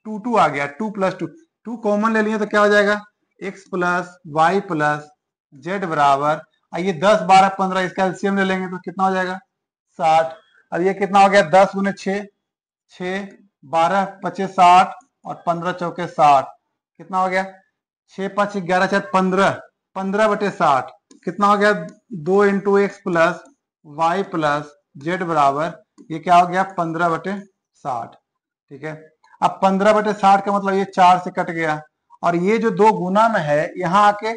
S1: 2 आ गया। 2 प्लस 2 कॉमन ले लिए तो क्या हो जाएगा, x plus y plus z बराबर, ये 10 12 15 इसका एलसीएम ले लेंगे तो कितना हो जाएगा 60। अब ये कितना हो गया, 10 गुने 6, 6 12 25 60 और 15 चौके 60, कितना हो गया 6 5 11 4 15, 15/60 कितना हो गया 2 into x plus y plus z बराबर, ये क्या हो गया 15/60। ठीक है, अब 15/60 का मतलब ये 4 से कट गया, और ये जो 2 गुना में है यहां आके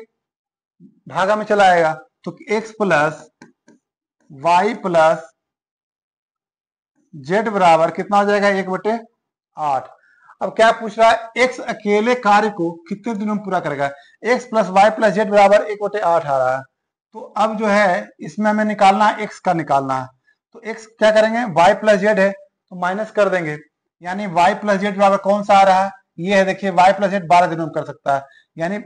S1: भागा में चला आएगा, तो x plus y plus z बराबर कितना हो जाएगा 1/8। अब क्या पूछ रहा है, x अकेले कार्य को कितने दिनों में पूरा करेगा, x plus y plus z बराबर 1/8 आ रहा है। तो अब जो है इसमें हमें निकालना है x का निकालना है, तो x क्या करेंगे, y प्लस जेड है तो माइनस कर देंगे, यानी y प्लस जेड बराबर कौन सा आ रहा है, ये है देखिए y प्लस जेड 12 दिनों में कर सकता है, यानी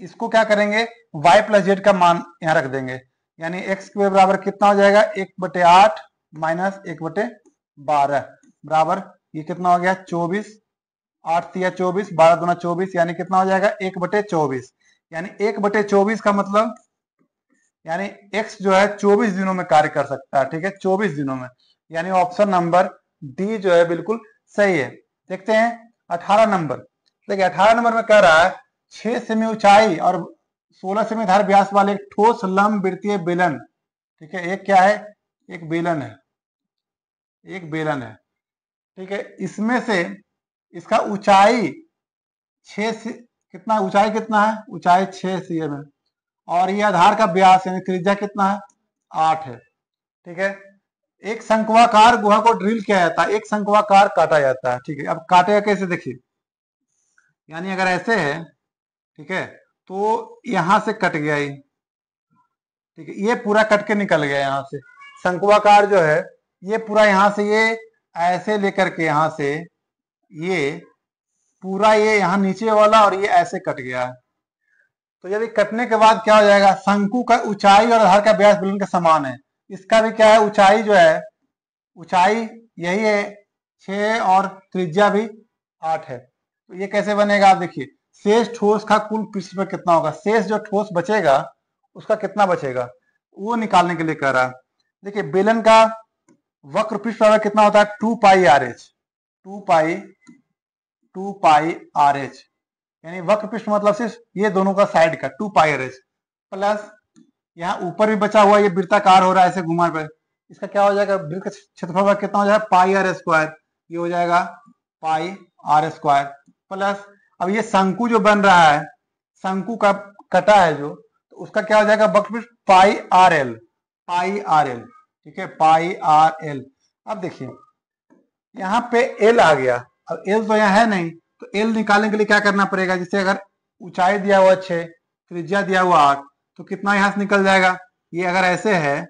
S1: इसको क्या करेंगे y प्लस जेड का मान यहाँ रख देंगे, यानी x के बराबर कितना हो जाएगा 1/8 माइनस 1/12 बराबर, ये कितना हो गया 24, 8 तिया 24, 12 दूना 24, यानी कितना हो जाएगा 1/24, यानी 1/24 का मतलब यानी x जो है 24 दिनों में कार्य कर सकता है। ठीक है, 24 दिनों में, यानी ऑप्शन नंबर डी जो है बिल्कुल सही है। देखते हैं 18 नंबर, देखिए 18 नंबर में कह रहा है 6 सेमी ऊंचाई और 16 सेमी धार व्यास वाले एक ठोस लंब वृत्तीय बेलन। ठीक है, एक क्या है, एक बेलन है, एक बेलन है। ठीक है, इसमें से इसका ऊंचाई 6 कितना, ऊंचाई कितना है, ऊंचाई 6 cm है, और ये आधार का व्यास यानी त्रिज्या कितना है 8 है। ठीक है, एक शंक्वाकार गुहा को ड्रिल किया जाता है, एक शंक्वाकार काटा जाता है। ठीक है, अब काटेगा कैसे देखिए, यानी अगर ऐसे है, ठीक है, तो यहां से कट गया ये, ठीक है, ये पूरा कट के निकल गया यहां से, शंक्वाकार जो है ये पूरा यहां से ये ऐसे लेकर के यहां से ये पूरा ये यहाँ नीचे वाला और ये ऐसे कट गया है। तो यदि कटने के बाद क्या हो जाएगा, शंकु का ऊंचाई और आधार का व्यास बेलन के समान है, इसका भी क्या है ऊंचाई जो है, ऊंचाई यही है 6 और त्रिज्या भी 8 है। तो ये कैसे बनेगा, आप देखिए शेष ठोस का कुल पृष्ठ पर कितना होगा, शेष जो ठोस बचेगा उसका कितना बचेगा वो निकालने के लिए कह रहा है। देखिए बेलन का वक्र पृष्ठ पर कितना होता है 2πRh, 2πRh, यानी वक्र पृष्ठ मतलब सिर्फ ये दोनों का साइड का 2πRh प्लस यहाँ ऊपर भी बचा हुआ ये वृत्ताकार हो रहा है ऐसे घुमा पे, इसका क्या हो जाएगा वृत्त का क्षेत्रफल कितना हो जाएगा πr², ये हो जाएगा πr² प्लस, अब ये शंकु जो बन रहा है, शंकु का कटा है जो, तो उसका क्या हो जाएगा वक्र पृष्ठ πrl, ठीक है πrl। अब देखिए यहाँ पे l आ गया, अब l तो यहाँ है नहीं, तो l निकालने के लिए क्या करना पड़ेगा, जैसे अगर ऊंचाई दिया हुआ 6, त्रिज्या दिया हुआ 8, तो कितना यहाँ से निकल जाएगा, ये अगर ऐसे है,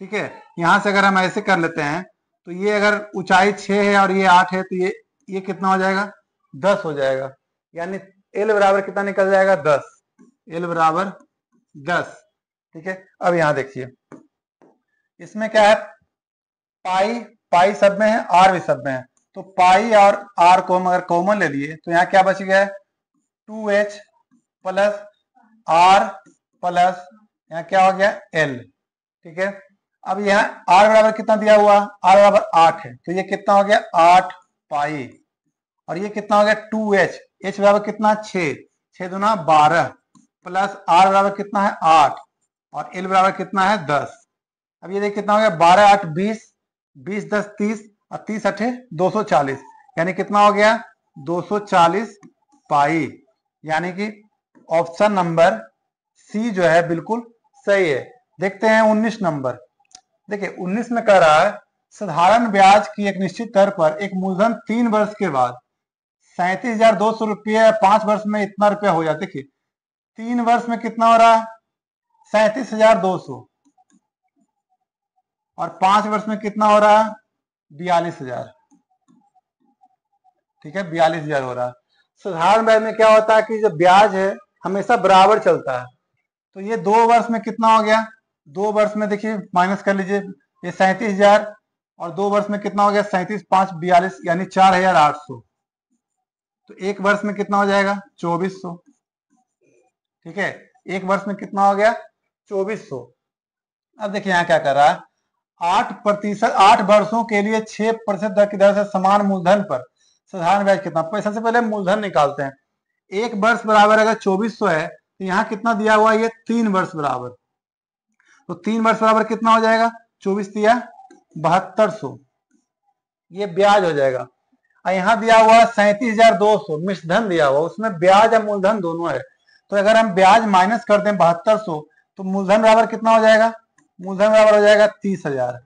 S1: ठीक है, यहाँ से अगर हम ऐसे कर लेते हैं तो ये अगर ऊंचाई 6 है और ये 8 है, तो ये कितना हो जाएगा 10 हो जाएगा, यानी l बराबर कितना निकल जाएगा 10, l बराबर 10। ठीक है, अब यहाँ देखिए इसमें क्या है, पाई सब में है, आर भी सब में है, तो पाई और आर को हम अगर कॉमन ले लिए तो यहाँ क्या बच गया है 2h प्लस आर प्लस यहाँ क्या हो गया l। ठीक है, अब यहाँ आर बराबर कितना दिया हुआ, आर बराबर 8 है, तो ये कितना हो गया 8 पाई, और ये कितना हो गया 2h, h बराबर कितना 6, 6 दूना 12 प्लस आर बराबर कितना है 8 और l बराबर कितना है 10। अब ये देखिए कितना हो गया 12 8 20, 20 10 30 और 30 8 240, यानी कितना हो गया 240 पाई, यानी कि ऑप्शन नंबर सी जो है बिल्कुल सही है। देखते हैं 19 नंबर, देखिए 19 में कह रहा है साधारण ब्याज की एक निश्चित दर पर एक मूलधन 3 वर्ष के बाद 37,200 रुपये 5 वर्ष में इतना रुपया हो जाता है। देखिए 3 वर्ष में कितना हो रहा है? 37,200। और 5 वर्ष में कितना हो रहा है? 42,000। ठीक है, 42,000 हो रहा है। साधारण ब्याज में क्या होता है कि जो ब्याज है हमेशा बराबर चलता है। तो ये 2 वर्ष में कितना हो गया? 2 वर्ष में देखिए माइनस कर लीजिए, ये 37,000 और 2 वर्ष में कितना हो गया? 37 5 42 यानी 4,800। तो 1 वर्ष में कितना हो जाएगा? 2,400। ठीक है, 1 वर्ष में कितना हो गया? 2,400। अब देखिए यहाँ क्या कर रहा है, 8%, 8 वर्षों के लिए 6% दर की दर से समान मूलधन पर साधारण ब्याज कितना? सबसे पहले मूलधन निकालते हैं। 1 वर्ष बराबर अगर 2,400 है तो यहाँ कितना दिया हुआ है? ये 3 वर्ष बराबर। तो 3 वर्ष बराबर कितना हो जाएगा? 24 दिया 7,200, ये ब्याज हो जाएगा। और यहाँ दिया हुआ 37,200 मिश्रधन दिया हुआ, उसमें ब्याज और मूलधन दोनों है। तो अगर हम ब्याज माइनस कर दें 7,200 तो मूलधन बराबर कितना हो जाएगा? मूलधन बराबर हो जाएगा 30,000।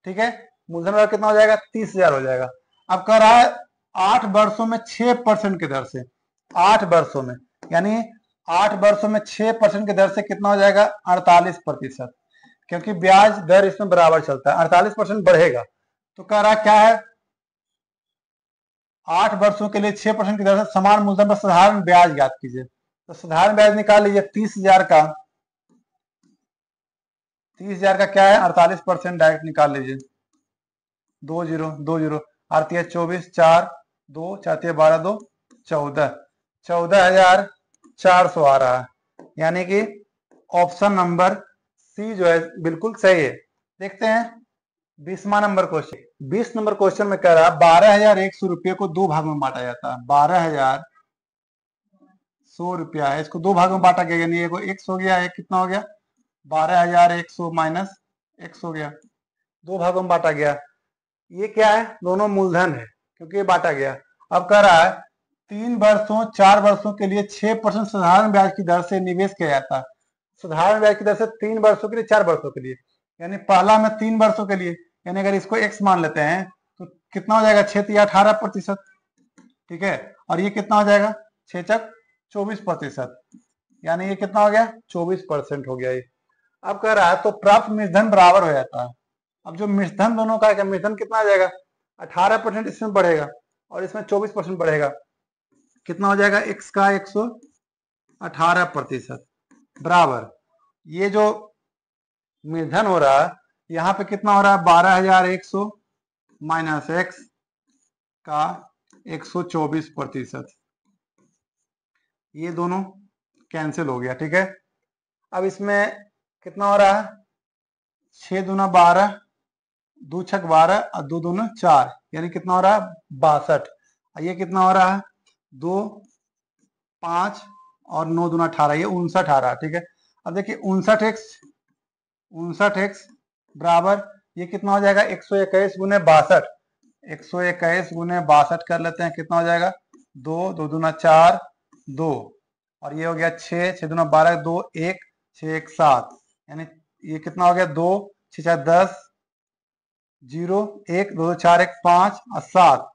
S1: ठीक है, मूलधन बराबर कितना हो जाएगा? 30,000 हो जाएगा। अब कह रहा है 8 वर्षों में 6% की दर से, 8 वर्षों में यानी 8 वर्षों में 6% की दर से कितना हो जाएगा? 48%, क्योंकि ब्याज दर इसमें बराबर चलता है, 48% बढ़ेगा। तो कह रहा क्या है? 8 वर्षों के लिए 6% की दर से समान मूलधन पर साधारण ब्याज ज्ञात कीजिए। तो साधारण ब्याज निकाल लीजिए 30,000 का। 30,000 का क्या है? 48% डायरेक्ट निकाल लीजिए। 20 आरती है 24 4 2 4 12 2 14, 14,400 आ रहा है। यानी कि ऑप्शन नंबर सी जो है बिल्कुल सही है। देखते हैं 20वां नंबर क्वेश्चन। 20 नंबर क्वेश्चन में कह रहा है 12,100 रुपये को 2 भागों में बांटा जाता है। 12,100 रुपया है, इसको 2 भागों में बांटा गया, यानी एक एक्स हो गया, एक कितना हो गया? 12,100 माइनस एक्स हो गया, 2 भागों में बांटा गया। ये क्या है? दोनों मूलधन है क्योंकि ये बांटा गया। अब कह रहा है 3 वर्षों 4 वर्षों के लिए 6% साधारण ब्याज की दर से निवेश किया जाता है। साधारण ब्याज की दर से 3 वर्षों के लिए 4 वर्षों के लिए, यानी पहला में 3 वर्षों के लिए, यानी अगर इसको x मान लेते हैं तो कितना हो जाएगा? 6 या 18%। ठीक है, और ये कितना हो जाएगा? 6 चक 24%, यानी ये कितना हो गया? 24% हो गया ये। अब कह रहा है तो प्राप्त मिश्रधन बराबर हो जाता है। अब जो मिश्रधन दोनों का है, मिश्रधन कितना आ जाएगा? 18% इसमें बढ़ेगा और इसमें 24% बढ़ेगा, कितना हो जाएगा? x का 118% बराबर ये जो मिश्रधन हो रहा है यहाँ पे कितना हो रहा है? 12,100 माइनस एक्स का 124%, ये दोनों कैंसिल हो गया। ठीक है, अब इसमें कितना हो रहा है? 6 दूना 12, 2 छक 12 और 2 दूना 4, यानी कितना हो रहा है? 62। ये कितना हो रहा है? 2 5 और 9 दूना 18, ये 59 आ रहा है। ठीक है, अब देखिए 59x बराबर ये कितना हो जाएगा? 121 गुने 62, 121 गुने 62 कर लेते हैं, कितना हो जाएगा? 2 2 दूना 4 2, और ये हो गया 6 6 दूना 12 2 1 6 1 7, यानी ये कितना हो गया? 2 6 4 10 0 1 2 4 1 5 और 7,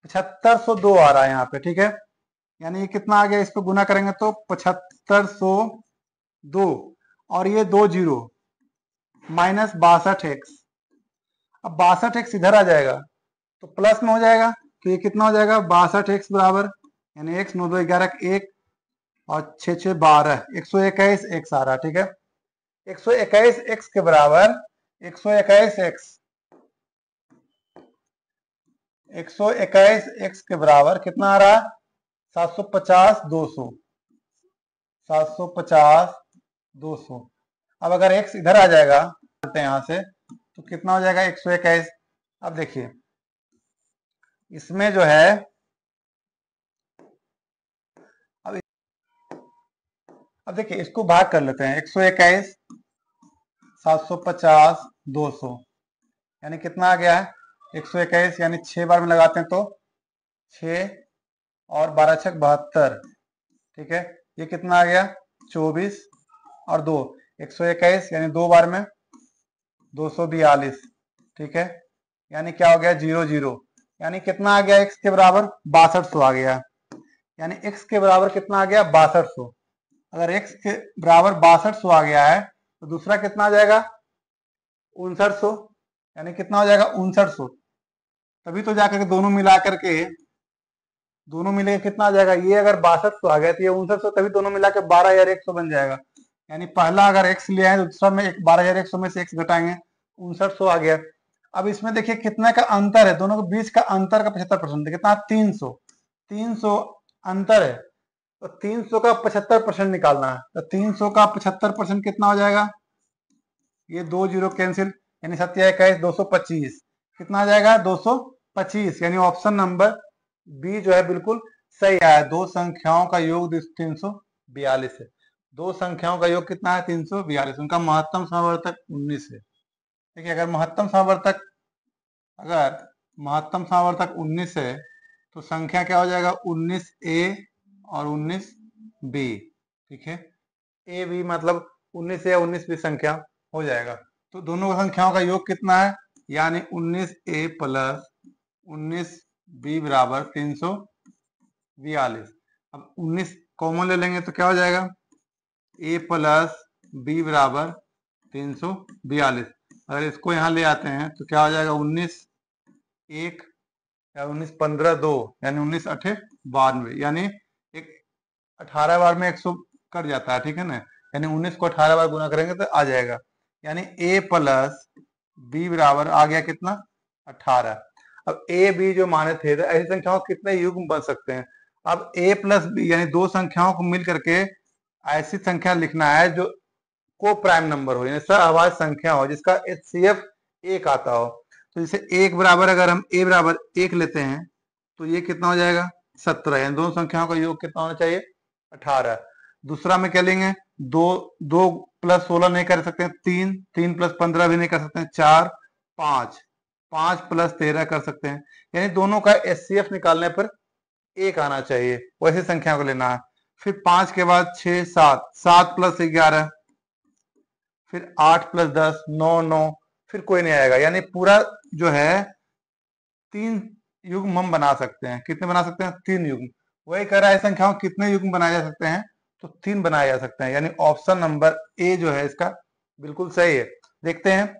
S1: 7502 आ रहा है यहाँ पे। ठीक है, यानी ये कितना आ गया? इसको गुना करेंगे तो 7502 और ये 2 जीरो माइनस 62x। अब 62x इधर आ जाएगा तो प्लस में हो जाएगा, तो ये कितना हो जाएगा? 62x बराबर यानी x 9 2 11 1 और 6 6 12, 121x आ रहा है। ठीक है, 121x के बराबर 121x 121x के बराबर कितना आ रहा है? 750 200, 750 200। अब अगर x इधर आ जाएगा यहां से तो कितना हो जाएगा? 121। अब देखिए इसमें जो है अब देखिए इसको भाग कर लेते हैं, 121 750 200 यानी कितना आ गया है? 121 यानी 6 बार में लगाते हैं तो 6 और 12 छक 72। ठीक है, ये कितना आ गया? 24 और 2 121 यानी 2 बार में 242। ठीक है, यानी क्या हो गया? 0 0, यानी कितना आ गया? x के बराबर 6200 आ गया, यानी x के बराबर कितना आ गया? 6200। अगर x के बराबर 6200 आ गया है तो दूसरा कितना आ जाएगा 5900, यानी कितना हो जाएगा 5900। तभी तो जाकर के दोनों मिले कितना आ जाएगा, ये अगर 6200 आ गया तो ये 5900, तभी दोनों मिला के 12100 बन जाएगा। यानी पहला अगर x लिया है तो दूसरा में 12100 में से x घटाएंगे, 5900 आ गया। अब इसमें देखिए कितना का अंतर है, दोनों के बीच का अंतर का 75%, कितना 300, 300 अंतर है, तो 300 का 75% निकालना है। तो 300 का 75% कितना हो जाएगा, ये 2 जीरो कैंसिल, यानी 7 225, कितना आ जाएगा 225, यानी ऑप्शन नंबर बी जो है बिल्कुल सही आया। दो संख्याओं का योग 342 है। दो संख्याओं का योग कितना है 342, उनका महत्तम समावर्तक 19 है। देखिए अगर महत्तम समावर्तक 19 है तो संख्या क्या हो जाएगा 19a और 19b, ठीक है। ए बी मतलब 19 या 19b संख्या हो जाएगा। तो दोनों संख्याओं का योग कितना है, यानी 19a प्लस 19b बराबर 342। अब 19 कॉमन ले लेंगे तो क्या हो जाएगा, a प्लस b बराबर 342। अगर इसको यहाँ ले आते हैं तो क्या हो जाएगा 19 1 या 19 15 2, यानी 19 8 92, यानी एक 18 बार में 100 कट जाता है, ठीक है ना। यानी 19 को 18 बार गुना करेंगे तो आ जाएगा, यानी a प्लस b बराबर आ गया कितना 18। अब a b जो माने थे तो ऐसी संख्याओं कितने युग्म बन सकते हैं। अब a प्लस b यानी दो संख्याओं को मिल करके ऐसी संख्या लिखना है जो को प्राइम नंबर हो, यानी सहअभाज्य संख्या हो जिसका HCF 1 आता हो। तो जैसे 1 बराबर अगर हम a बराबर 1 लेते हैं तो ये कितना हो जाएगा 17, यानी दोनों संख्याओं का योग कितना होना चाहिए 18। दूसरा में क्या लेंगे, 2 प्लस 16 नहीं कर सकते, 3 प्लस 15 भी नहीं कर सकते, 4 5 प्लस 13 कर सकते हैं। यानी दोनों का HCF निकालने पर 1 आना चाहिए, वैसी संख्या को लेना है। फिर 5 के बाद 6 7 प्लस 11, फिर 8 प्लस 10 9 फिर कोई नहीं आएगा। यानी पूरा जो है 3 युग्म हम बना सकते हैं। कितने बना सकते हैं 3 युग्म। वही कह रहा है संख्याओं कितने युग्म बनाए जा सकते हैं, तो 3 बनाए जा सकते हैं। यानी ऑप्शन नंबर ए जो है इसका बिल्कुल सही है। देखते हैं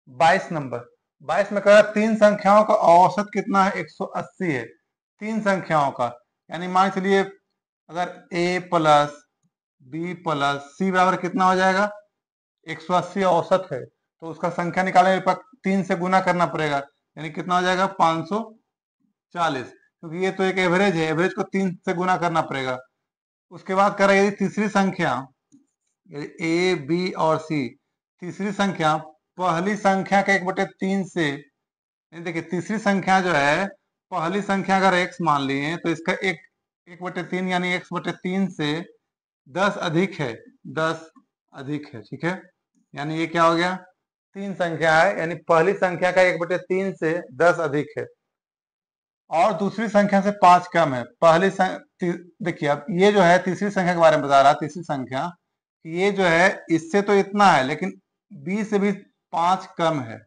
S1: 22 नंबर। 22 में कह रहा है 3 संख्याओं का औसत कितना है 180 है। 3 संख्याओं का, यानी मान चलिए अगर a plus b plus c बराबर कितना हो जाएगा 180 औसत है, तो उसका संख्या निकालने पर 3 से गुना करना पड़ेगा, यानी कितना हो जाएगा 540, क्योंकि ये तो एक एवरेज है, एवरेज को 3 से गुना करना पड़ेगा। उसके बाद कर यदि तीसरी संख्या a b और c, तीसरी संख्या पहली संख्या का 1/3 से, देखिए तीसरी संख्या जो है पहली संख्या अगर x मान लिए तो इसका 1/3 यानी x/3 से 10 अधिक है, 10 अधिक है, ठीक है। यानी ये क्या हो गया 3 संख्या है, यानी पहली संख्या का 1/3 से 10 अधिक है और दूसरी संख्या से 5 कम है। देखिए अब ये जो है तीसरी संख्या के बारे में बता रहा, तीसरी संख्या ये जो है इससे तो इतना है लेकिन b से भी 5 कम है,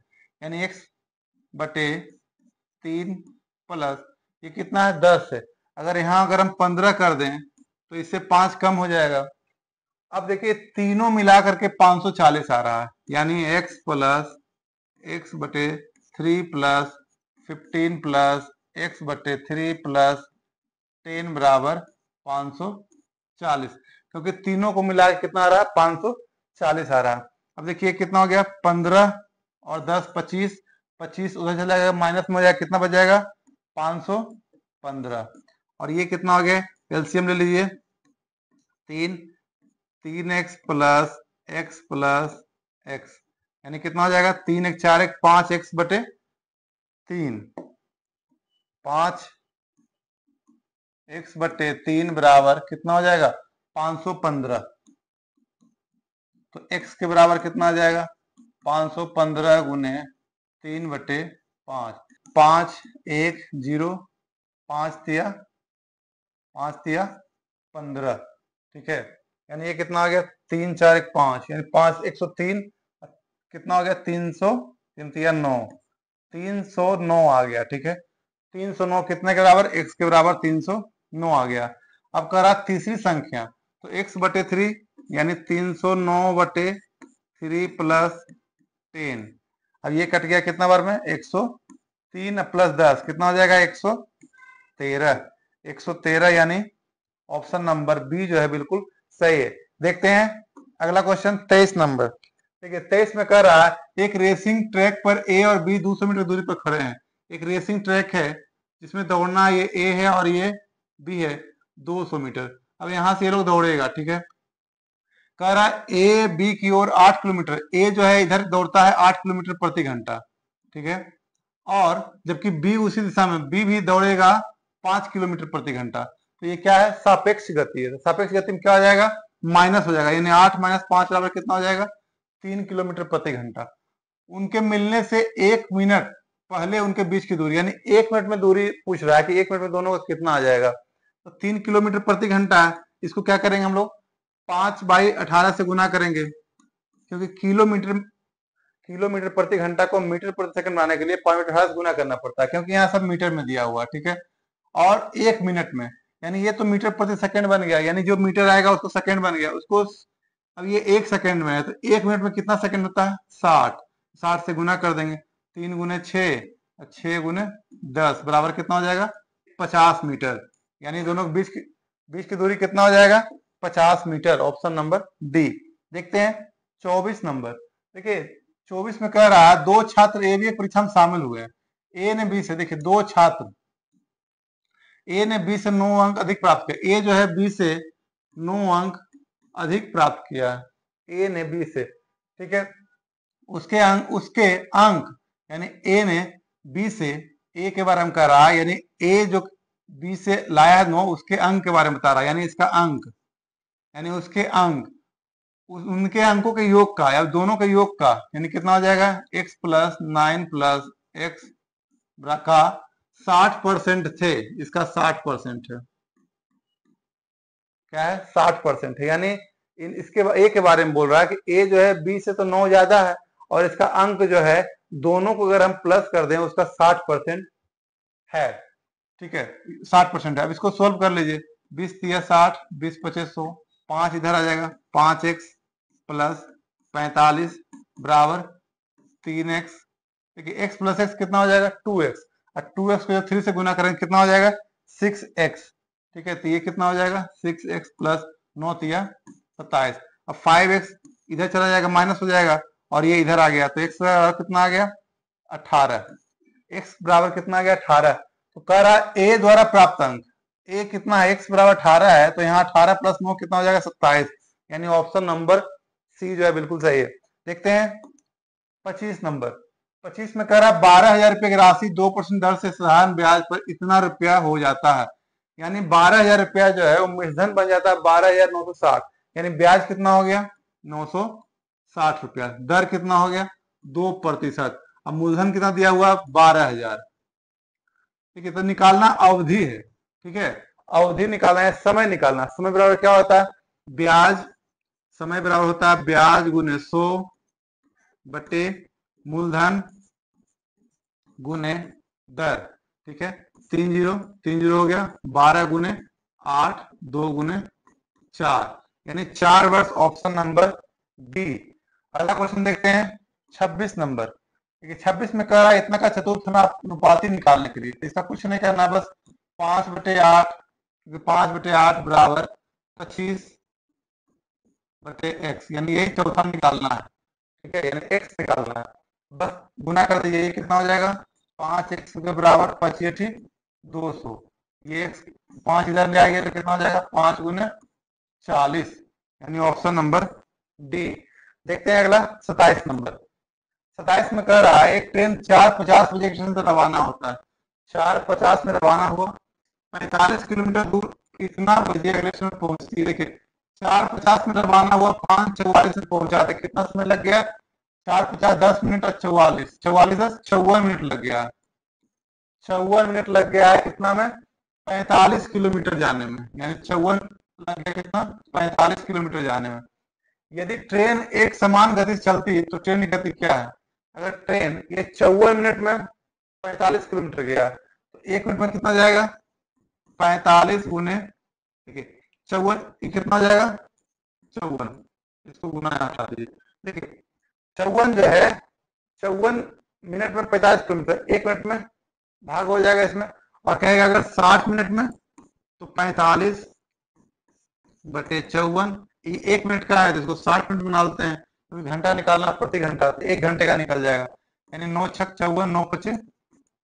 S1: यानी x/3 प्लस ये कितना है 10 है। अगर यहाँ अगर हम 15 कर दें तो इससे 5 कम हो जाएगा। अब देखिए तीनों मिला करके 540 आ रहा है, यानी x plus x/3 plus 15 plus x/3 plus 10 बराबर 540, क्योंकि तीनों को मिला के कितना आ रहा है 540 आ रहा है। अब देखिए कितना हो गया 15 और 10 25, 25 उधर चला जाएगा माइनस में हो जाएगा, कितना बच जाएगा 515। और ये कितना हो गया एलसीएम ले लीजिए 3x plus x plus x, यानी कितना हो जाएगा 3 1 4 1 5x/3, 5x/3 बराबर कितना हो जाएगा 515। तो x के बराबर कितना आ जाएगा 515 गुने 3/5, 5 1 0, 5 तिया 15, ठीक है। यानी ये कितना आ गया 3 4 1 5, यानी 5 103, कितना हो गया 300, 3 तिया 9, 309 आ गया, ठीक है। 309 कितने के बराबर x के बराबर 309 आ गया। अब कह रहा तीसरी संख्या, तो x/3 यानी 309/3 प्लस 10। अब ये कट गया कितना बार में, 103 प्लस 10 कितना हो जाएगा, 113। 113 यानी ऑप्शन नंबर बी जो है बिल्कुल सही है। देखते हैं अगला क्वेश्चन 23 नंबर। ठीक है, 23 में कह रहा है एक रेसिंग ट्रैक पर ए और बी 200 मीटर दूरी पर खड़े हैं। एक रेसिंग ट्रैक है जिसमें दौड़ना ये ए है और ये बी है 200 मीटर। अब यहां से ये लोग दौड़ेगा, ठीक है। कह रहा है ए बी की ओर 8 किलोमीटर, ए जो है इधर दौड़ता है 8 किलोमीटर प्रति घंटा, ठीक है। और जबकि बी उसी दिशा में, बी भी दौड़ेगा 5 किलोमीटर प्रति घंटा। तो ये क्या है, सापेक्ष गति है। तो सापेक्ष गति में क्या हो जाएगा, माइनस हो जाएगा, यानी 8 - 5 बराबर कितना हो जाएगा, 3 किलोमीटर प्रति घंटा। उनके मिलने से 1 मिनट पहले उनके बीच की दूरी, यानी 1 मिनट में दूरी पूछ रहा है कि 1 मिनट में दोनों का कितना आ जाएगा। तो 3 किलोमीटर प्रति घंटा है, इसको क्या करेंगे हम लोग, 5/18 से गुना करेंगे, क्योंकि किलोमीटर प्रति घंटा को मीटर प्रति सेकंड बनाने के लिए 5/18 से गुना करना पड़ता है, क्योंकि यहाँ सब मीटर में दिया हुआ, ठीक है। और 1 मिनट में, यानी ये तो मीटर प्रति सेकंड बन गया, यानी जो मीटर आएगा उसको सेकंड बन गया उसको। अब ये 1 सेकंड में है, तो 1 मिनट में कितना सेकंड होता है, 60। 60 से गुना कर देंगे, 3 × 6 और 6 × 10 बराबर कितना हो जाएगा, 50 मीटर। यानी दोनों के बीच की दूरी कितना हो जाएगा, 50 मीटर। Option number D. देखते हैं 24 नंबर। देखिए 24 में कह रहा है 2 छात्र ए बी परीक्षा में शामिल हुए। ए ने बी से, देखिए 2 छात्र, ए ने बी से 9 अंक अधिक प्राप्त किया। ए जो है बी से 9 अंक अधिक प्राप्त किया, ए ने बी से, ठीक है। उसके अंक यानी ए ने बी से, ए के बारे में कह रहा है, यानी ए जो बी से लाया है 9, उसके अंक के बारे में बता रहा है, यानी इसका अंक, यानी उसके अंक, उनके अंकों के योग का या दोनों के योग का, यानी कितना हो जाएगा, x + 9 + x का 60% थे। इसका 60% है, क्या है, 60% है। यानी इसके ए के बारे में बोल रहा है कि ए जो है बी से तो 9 ज्यादा है, और इसका अंक जो है दोनों को अगर हम प्लस कर दें उसका 60% है, ठीक है, 60% है। अब इसको सोल्व कर लीजिए, 20 × 60, 20 × 25 100, 5 इधर आ जाएगा, 5x + 45 बराबर 3x। देखिए x + x कितना हो जाएगा, 2x, और 2x को 3 से गुना करेंगे कितना हो जाएगा, 6x, ठीक है। तो ये कितना हो जाएगा, 6x + 9 × 27। अब 5x इधर चला जाएगा, माइनस हो जाएगा, और ये इधर आ गया, तो x कितना आ गया, 18। x बराबर कितना आ गया, 18। तो कह रहा है a द्वारा प्राप्त अंक, a कितना है, x बराबर 18 है, तो यहाँ 18 + 9 कितना हो जाएगा, 27। यानी ऑप्शन नंबर सी जो है बिल्कुल सही है। देखते हैं 25 नंबर। 25 में कह रहा है 12,000 रुपए की राशि 2% दर से साधारण ब्याज पर इतना रुपया हो जाता है। यानी 12,000 रुपया जो है वो मूलधन बन जाता है 12,960, यानी ब्याज कितना हो गया, 960 रुपया। दर कितना हो गया, 2%। अब मूलधन कितना दिया हुआ, 12,000, ठीक है। तो निकालना अवधि है, ठीक है, अवधि निकालना है, समय निकालना। समय बराबर क्या होता है, ब्याज, समय बराबर होता है ब्याज गुने 100 बटे मूलधन गुने दर, ठीक है। 3 0 हो गया, 12 × 8, 2 × 4, यानी 4 वर्ष। Option number D. अगला क्वेश्चन देखते हैं 26 नंबर। देखिए 26 में कह रहा है इतना का चतुर्थानुपाती निकालने के लिए, तो इसका कुछ नहीं करना, बस 5/8, 5/8 बराबर 25/x, यानी यही चौथा निकालना है, ठीक है, यानी x निकालना है। बस गुना कर दीजिए, ये कितना हो जाएगा, 5x के बराबर 25 × 200। ये 5 इधर ले आएंगे तो कितना हो जाएगा, 5 × 40, यानी ऑप्शन नंबर डी। देखते हैं अगला 27 नंबर। 27 में कह रहा है एक ट्रेन 4:50 बजे स्टेशन से रवाना होता है। 4:50 में रवाना हुआ, 45 किलोमीटर दूर कितना बजे अगले स्टेशन पहुंचती है। देखिए 4:50 में रवाना हुआ, 5:44 में पहुंचा, तो कितना समय लग गया, 4:50 10 मिनट और 44, 54 मिनट लग गया, 54 मिनट लग गया है कितना में, 45 किलोमीटर जाने में, यानी 54 लग गया कितना, 45 किलोमीटर जाने में। यदि ट्रेन एक समान गति से चलती है तो ट्रेन की गति क्या है, अगर ट्रेन ये 54 मिनट में 45 किलोमीटर गया तो 1 मिनट में कितना जाएगा, 45 × देखिए 54, ये कितना हो जाएगा 54, इसको गुना हटा दीजिए। देखिए 54 जो है 54 मिनट में 50 किलोमीटर, 1 मिनट में भाग हो जाएगा इसमें। और कहेगा अगर 60 मिनट में तो 45 बटे 54, ये 1 मिनट का है तो इसको 60 मिनट बना लेते हैं, तो घंटा निकालना प्रति घंटा, तो 1 घंटे का निकल जाएगा। यानी 9 छक 54, 9 पचे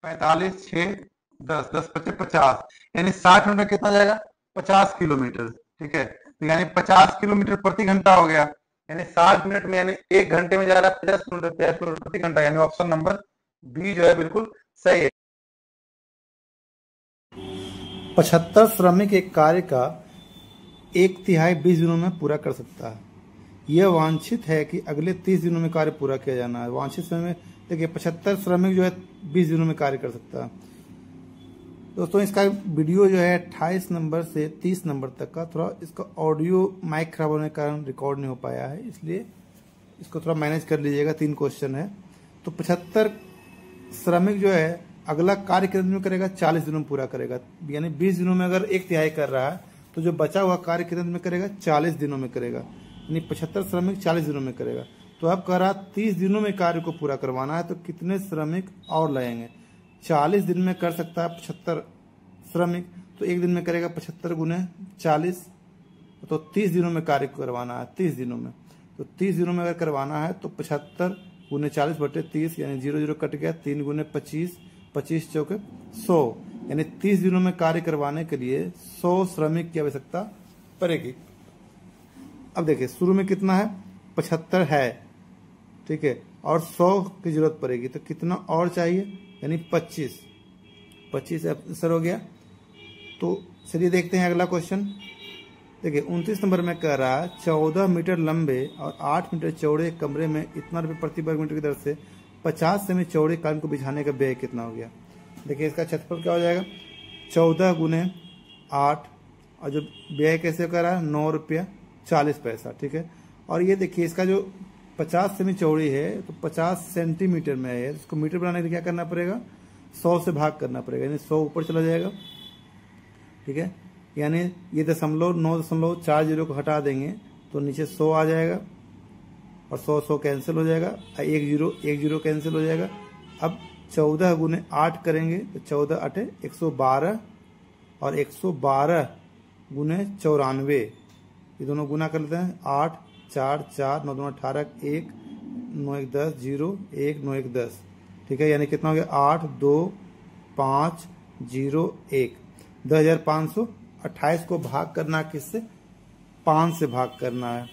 S1: 45, 6 10, 10 पचे 50, यानी 60 मिनट में कितना जाएगा 50 किलोमीटर। ठीक है, तो यानी 50 किलोमीटर प्रति घंटा हो गया, यानी 60 मिनट में यानी 1 घंटे में जा रहा है 50 किलोमीटर, 50 किलोमीटर प्रति घंटा, यानी ऑप्शन नंबर बी जो है बिल्कुल सही है।
S2: 75 श्रमिक एक कार्य का 1/3 20 दिनों में पूरा कर सकता है। यह वांछित है कि अगले 30 दिनों में कार्य पूरा किया जाना है। वांछित समय में देखिए 75 श्रमिक जो है 20 दिनों में कार्य कर सकता है। दोस्तों इसका वीडियो जो है 28 नंबर से 30 नंबर तक का, थोड़ा इसका ऑडियो माइक खराब होने के कारण रिकॉर्ड नहीं हो पाया है, इसलिए इसको थोड़ा मैनेज कर लीजिएगा। 3 क्वेश्चन है। तो 75 श्रमिक जो है अगला कार्य कितने दिन में करेगा 40 दिनों में पूरा करेगा, यानी 20 दिनों में अगर 1/3 कर रहा है तो जो बचा हुआ कार्य कितने दिन में करेगा 40 दिनों में करेगा, यानी 75 श्रमिक 40 दिनों में करेगा। तो अब कह रहा 30 दिनों में कार्य को पूरा करवाना है, तो कितने श्रमिक और लगेंगे। 40 दिन में कर सकता है 75 श्रमिक, तो 1 दिन में करेगा 75 गुने 40, तो 30 दिनों में कार्य को करवाना है। 30 दिनों में, तो 30 दिनों में अगर करवाना है तो 75 गुने 40 बटे 30, यानी 0 0 कट गया, 3 गुने 25, 25 चौके 100, यानी 30 दिनों में कार्य करवाने के लिए 100 श्रमिक की आवश्यकता पड़ेगी। अब देखिए शुरू में कितना है 75 है, ठीक है, और 100 की जरूरत पड़ेगी, तो कितना और चाहिए, यानी 25 आंसर हो गया। तो चलिए देखते हैं अगला क्वेश्चन। देखिए 29 नंबर में कह रहा है 14 मीटर लंबे और 8 मीटर चौड़े कमरे में इतना रुपये प्रति वर्ग मीटर की दर से 50 सेमी चौड़े कालीन को बिछाने का व्यय कितना हो गया। देखिए इसका क्षेत्रफल क्या हो जाएगा 14 गुने 8, और जो व्यय कैसे कर रहा है 9 रुपया 40 पैसा। ठीक है, और ये देखिए इसका जो 50 सेमी चौड़ी है तो 50 सेंटीमीटर में है, इसको मीटर बनाने के लिए क्या करना पड़ेगा 100 से भाग करना पड़ेगा, यानी 100 ऊपर चला जाएगा। ठीक है, यानी ये 9.40 को हटा देंगे तो नीचे 100 आ जाएगा, और 100 कैंसिल हो जाएगा, 1 जीरो कैंसिल हो जाएगा। अब 14 गुने 8 करेंगे तो 14 8 112, और 112 गुने 94, ये दोनों गुना कर लेते हैं। 8 4 4 9 2 18, 1 9 1 10 0 1 9 1 10। ठीक है, यानी कितना हो गया 8 2 5 0 1, 10,528 को भाग करना किससे 5 से भाग करना है।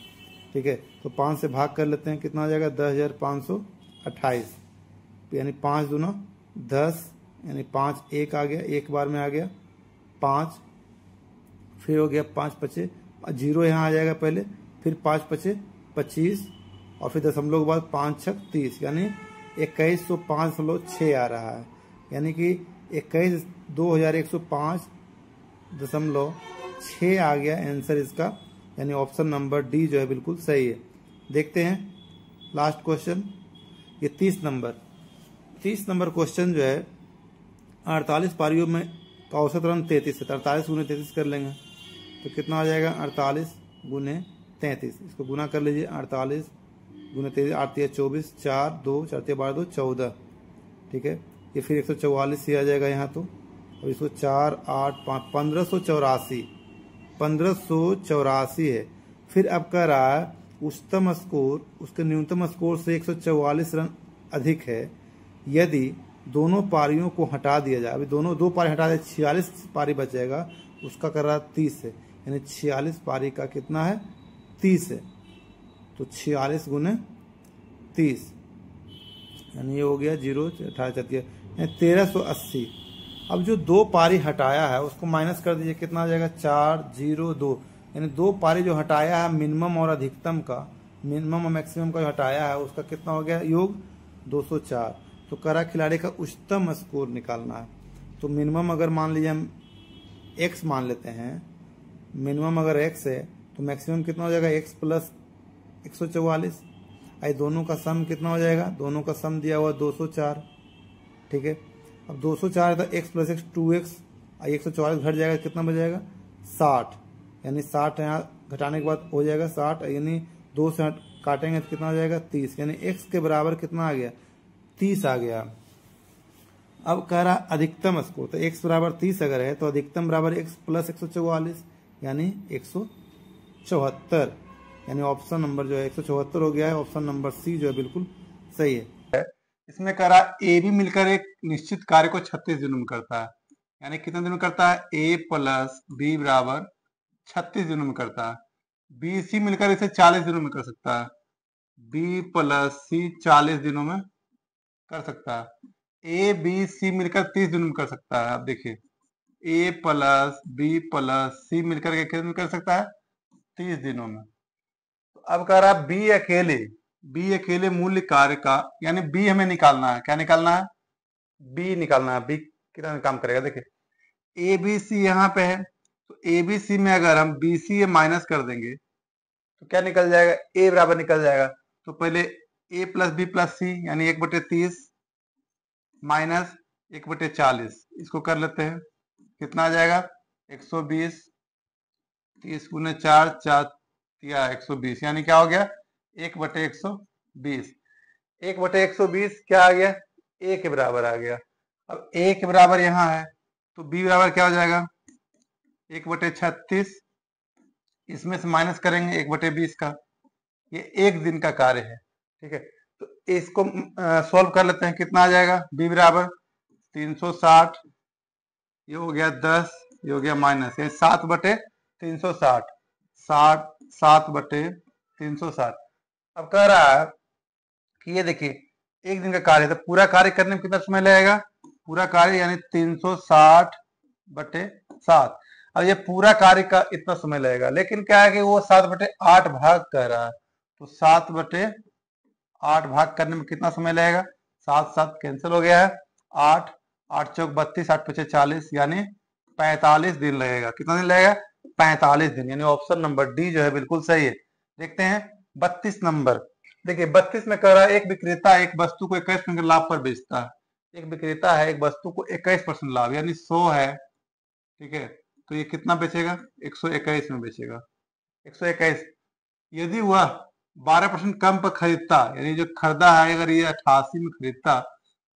S2: ठीक है, तो 5 से भाग कर लेते हैं, कितना हो जाएगा 10,528, यानी 5 दूना 10, यानी 5 1 आ गया, एक बार में आ गया 5, फिर हो गया 5 पचे 0 यहाँ आ जाएगा पहले, फिर 5 पचे 25, और फिर दशमलव के बाद 5 छक 30, यानी 2105.6 आ रहा है, यानी कि 21,2105.6 आ गया आंसर इसका, यानी ऑप्शन नंबर डी जो है बिल्कुल सही है। देखते हैं लास्ट क्वेश्चन, ये 30 नंबर क्वेश्चन जो है 48 पारियों में का औसत रन 33 है, 48 गुने 33 कर लेंगे तो कितना आ जाएगा 48 गुने 33, इसको गुना कर लीजिए। 48 गुने 33, 8 3 24, 4 2 4 3 12 2 14। ठीक है, ये फिर 144 ही आ जाएगा यहाँ, तो अब इसको 4 8 5 1584 है। फिर अब कह रहा है उच्चतम स्कोर उसके न्यूनतम स्कोर से 144 रन अधिक है यदि दोनों पारियों को हटा दिया जाए। अभी दो पारी हटा दे 46 पारी बचेगा, उसका कर रहा है 30 है, यानी 46 पारी का कितना है 30 है, तो 46 गुने 30, यानी ये हो गया 0 18 यानी 1380। अब जो 2 पारी हटाया है उसको माइनस कर दीजिए, कितना आ जाएगा 4 0 2, यानी 2 पारी जो हटाया है मिनिमम और अधिकतम का, मिनिमम और मैक्सिमम का जो हटाया है उसका कितना हो गया योग 204। तो करा खिलाड़ी का उच्चतम स्कोर निकालना है, तो मिनिमम अगर मान लीजिए हम x मान लेते हैं, मिनिमम अगर x है तो मैक्सिमम कितना हो जाएगा x प्लस 144, आई दोनों का सम कितना हो जाएगा, दोनों का सम दिया हुआ 204। ठीक है, अब 204 था x प्लस x 2x, 144 घट जाएगा, कितना बच जाएगा 60, यानी 60 यहाँ घटाने के बाद हो जाएगा 60, यानी 2 से काटेंगे तो कितना हो जाएगा 30, यानी x के बराबर कितना आ गया 30 आ गया। अब कह रहा अधिकतम स्कोर, तो x बराबर 30 अगर है तो अधिकतम बराबर x प्लस 144 यानी 174, यानी ऑप्शन नंबर जो है 174 हो गया है। ऑप्शन नंबर सी जो है बिल्कुल सही है।
S1: इसमें कह रहा ए बी मिलकर एक निश्चित कार्य को 36 दिनों में करता है, यानी कितने दिनों में करता है, ए प्लस बी बराबर 36 दिनों में करता है। बी सी मिलकर इसे 40 दिनों में कर सकता है, बी प्लस सी 40 दिनों में कर सकता है। ए बी सी मिलकर 30 दिनों में कर सकता है। अब देखिए ए प्लस बी प्लस सी मिलकर के कितने में कर सकता है, 30 दिनों में। तो अब कह रहा बी अकेले मूल्य कार्य का, यानी बी हमें निकालना है। क्या निकालना है, बी निकालना है। बी कितना काम करेगा, देखिए ए बी सी यहाँ पे है, तो ए बी सी में अगर हम बी सी माइनस कर देंगे तो क्या निकल जाएगा, ए बराबर निकल जाएगा। तो पहले ए प्लस बी प्लस सी यानी 1/30 माइनस 1/40, इसको कर लेते हैं, कितना आ जाएगा 120, 30 गुने 4 4 या 120, यानी क्या हो गया 1/120। 1/120 क्या आ गया, ए के बराबर आ गया। अब ए के बराबर यहाँ है तो बी बराबर क्या हो जाएगा 1/36, इसमें से माइनस करेंगे 1/20 का, ये एक दिन का कार्य है। ठीक है, तो इसको सॉल्व कर लेते हैं, कितना आ जाएगा, बी बराबर 360, ये हो गया 10, ये हो गया माइनस, ये 7/360, 7/360। अब कह रहा है कि ये देखिए एक दिन का कार्य है, तो पूरा कार्य करने में कितना समय लगेगा, पूरा कार्य यानी 360/7। अब ये पूरा कार्य का इतना समय लगेगा, लेकिन क्या है कि वो 7/8 भाग कर रहा है, तो 7/8 भाग करने में कितना समय लगेगा, 7 7 कैंसिल हो गया है, 8 8 चौक 32, 8 पचे 40, यानी 45 दिन लगेगा। कितना दिन लगेगा, 45 दिन, यानी ऑप्शन नंबर डी जो है बिल्कुल सही है। देखते हैं 32 नंबर। देखिए 32 में कह रहा है एक विक्रेता एक वस्तु को 21% लाभ पर बेचता है। एक विक्रेता है एक वस्तु को 21% लाभ, यानी 100 है, ठीक है, तो ये कितना बेचेगा, 121 में बेचेगा, 121। यदि वह 12% कम पर खरीदता, यानी जो खरीदा है अगर ये 88 में खरीदता,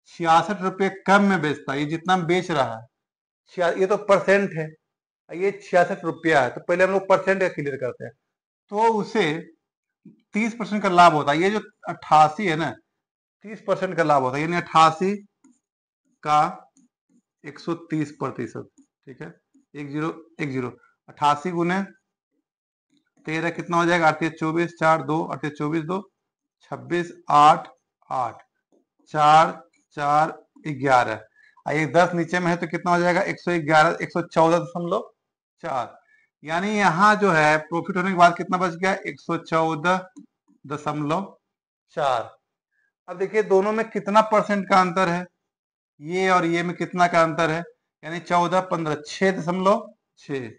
S1: 66 रुपये कम में बेचता, ये जितना बेच रहा है, ये तो परसेंट है, ये 66 रुपया है, तो पहले हम लोग परसेंट क्लियर करते हैं, तो उसे 30% का लाभ होता है। ये जो 88 है ना, 30% का लाभ होता है, यानी 88 का 130%, ठीक है, 1010, 88 गुने 13 कितना हो जाएगा, 8 24, 4 2, 8 24 2, 26 8 8, 4 4 11, ये 10 नीचे में है तो कितना हो जाएगा 111, 114.4, यानी यहाँ जो है प्रॉफिट होने के बाद कितना बच गया 114.4। अब देखिए दोनों में कितना परसेंट का अंतर है, ये और ये में कितना का अंतर है, यानी 14 15 6.6,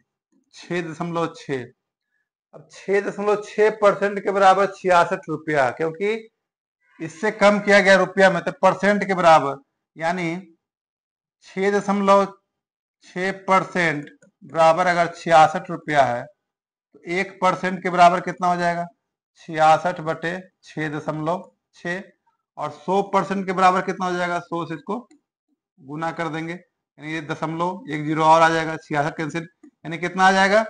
S1: 6.6। अब 6.6% के बराबर 66 रुपया, क्योंकि इससे कम किया गया रुपया में, तो परसेंट के बराबर, यानी 6.6% बराबर अगर 66 रुपया है तो 1% के बराबर कितना हो जाएगा 66/6.6, और 100% के बराबर कितना हो जाएगा, 100 से इसको गुना कर देंगे, यानी ये 0.10 और आ जाएगा, 66 कैंसिल, यानी कितना आ जाएगा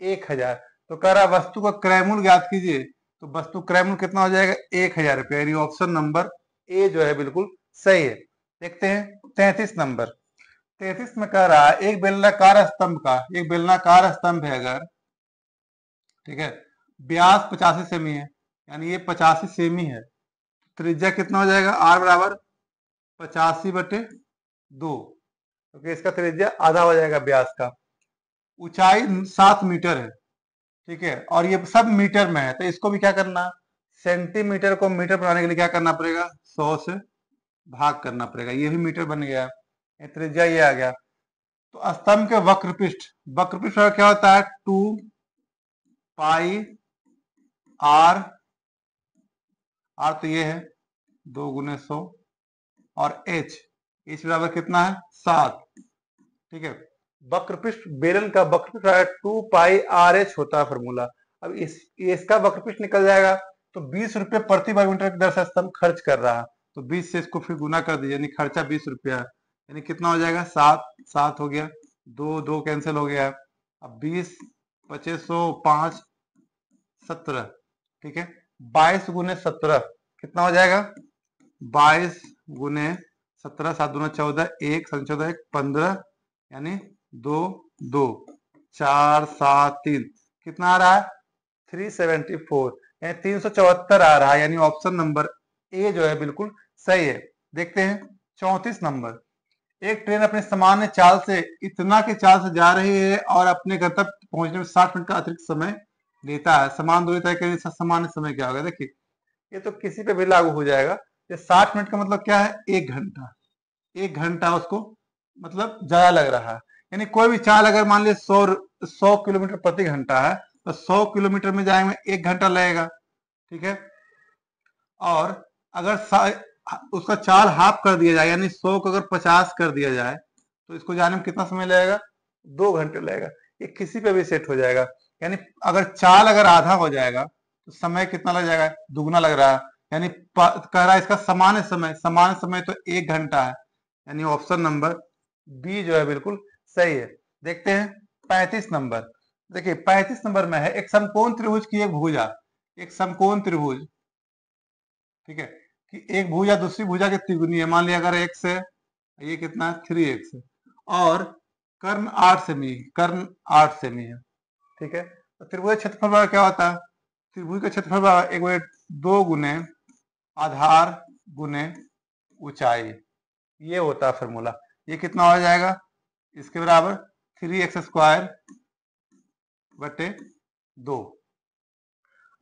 S1: 1000। तो कह रहा वस्तु का क्रय मूल्य ज्ञात कीजिए, तो वस्तु क्रय मूल्य कितना हो जाएगा 1000 रुपया, यानी ऑप्शन नंबर ए जो है बिल्कुल सही है। देखते हैं 33 नंबर। 33 में कह रहा है एक बेलनाकार स्तंभ है अगर, ठीक है, व्यास 85 सेमी है, यानी ये 85 सेमी है, त्रिज्या कितना हो जाएगा, आर बराबर 85/2, क्योंकि इसका त्रिज्या आधा हो जाएगा व्यास का। ऊंचाई 7 मीटर है, ठीक है, और ये सब मीटर में है, तो इसको भी क्या करना, सेंटीमीटर को मीटर बनाने के लिए क्या करना पड़ेगा, 100 से भाग करना पड़ेगा, ये भी मीटर बन गया, त्रिज्या ये आ गया। तो स्तंभ के वक्रपृष्ठ क्या होता है, 2 पाई आर, तो ये है 2 गुने 100, और एच बराबर कितना है 7, ठीक है। वक्रपृष्ठ बेलन का वक्रपृष्ठ 2 पाई आर एच होता है फॉर्मूला। अब इसका वक्रपृष्ठ निकल जाएगा तो 20 रुपये प्रति वर्ग मीटर की दर से स्तंभ खर्च कर रहा है, तो 20 से इसको फिर गुना कर दीजिए, यानी खर्चा 20 रुपया, यानी कितना हो जाएगा 7, 7 हो गया, 2 2 कैंसिल हो गया। अब 20 25 5 17, ठीक है, 22 गुने 17 कितना हो जाएगा, 22 गुने 17, 7 दूना 14, 1 14 1 15, यानी 2 2 4 7 3 कितना आ रहा है 374, यानी 374 आ रहा है, यानी ऑप्शन नंबर ए जो है बिल्कुल सही है। देखते हैं 34 नंबर, एक ट्रेन अपने सामान्य चाल से इतना की चाल से जा रही है और अपने गंतव्य पहुंचने में 60 मिनट का अतिरिक्त समय लेता है, समान दूरी तय करने से सामान्य समय क्या होगा। देखिए ये तो किसी पे भी लागू हो जाएगा, ये 60 मिनट का मतलब क्या है 1 घंटा, 1 घंटा उसको मतलब ज्यादा लग रहा है, यानी कोई भी चाल अगर मान लीजिए 100 किलोमीटर प्रति घंटा है तो 100 किलोमीटर में जाएंगे 1 घंटा लगेगा, ठीक है। और अगर उसका चाल हाफ कर दिया जाए, यानी 100 को अगर 50 कर दिया जाए तो इसको जाने में कितना समय लगेगा 2 घंटे लगेगा, ये किसी पे भी सेट हो जाएगा। यानी अगर चाल अगर आधा हो जाएगा तो समय कितना लग जाएगा, दुगना लग रहा है, यानी कह रहा है इसका सामान्य समय तो 1 घंटा है, यानी ऑप्शन नंबर बी जो है बिल्कुल सही है। देखते हैं 35 नंबर, देखिए 35 नंबर में है एक समकोण त्रिभुज की एक भुजा, एक समकोण त्रिभुज, ठीक है, कि एक भुजा दूसरी भुजा की तिगुनी है, मान लिया अगर x है, ये कितना 3x है, और कर्ण 8 सेमी, कर्ण 8 सेमी है, ठीक है। तो त्रिभुज क्षेत्रफल बराबर क्या होता है, त्रिभुज का क्षेत्रफल बराबर एक बार 2 गुने आधार गुने ऊंचाई, ये होता है फॉर्मूला। ये कितना हो जाएगा इसके बराबर 3x² बटे 2।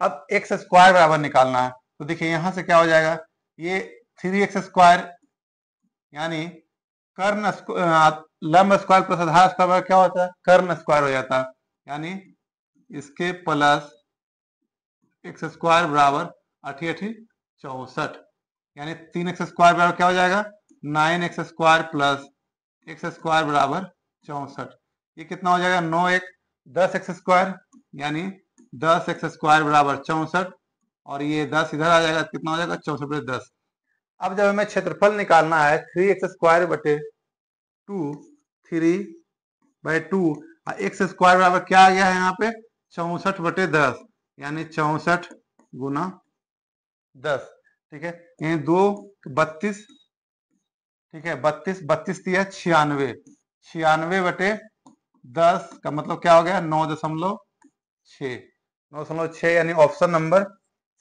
S1: अब x² बराबर निकालना है, तो देखिए यहां से क्या हो जाएगा, ये 3x² यानी कर्ण लंब स्क्वायर प्लस आधार स्क्वायर क्या होता है कर्ण स्क्वायर हो जाता है, यानी इसके प्लस x² बराबर 8 8 64, यानी 3x² बराबर क्या हो जाएगा 9x² प्लस x² बराबर 64, ये कितना हो जाएगा 9 1 10x², यानी 10x² बराबर 64, और ये 10 इधर आ जाएगा, कितना हो जाएगा 64 बटे 10। अब जब हमें क्षेत्रफल निकालना है 3x² बटे 2, 3/2, x² बराबर क्या आ गया है यहाँ पे 64 बटे 10, यानी 64 गुना 10, ठीक है, यानी 2 32, ठीक है, 32 32 दिया 96, 96 बटे 10 का मतलब क्या हो गया 9.6, 9.6, यानी ऑप्शन नंबर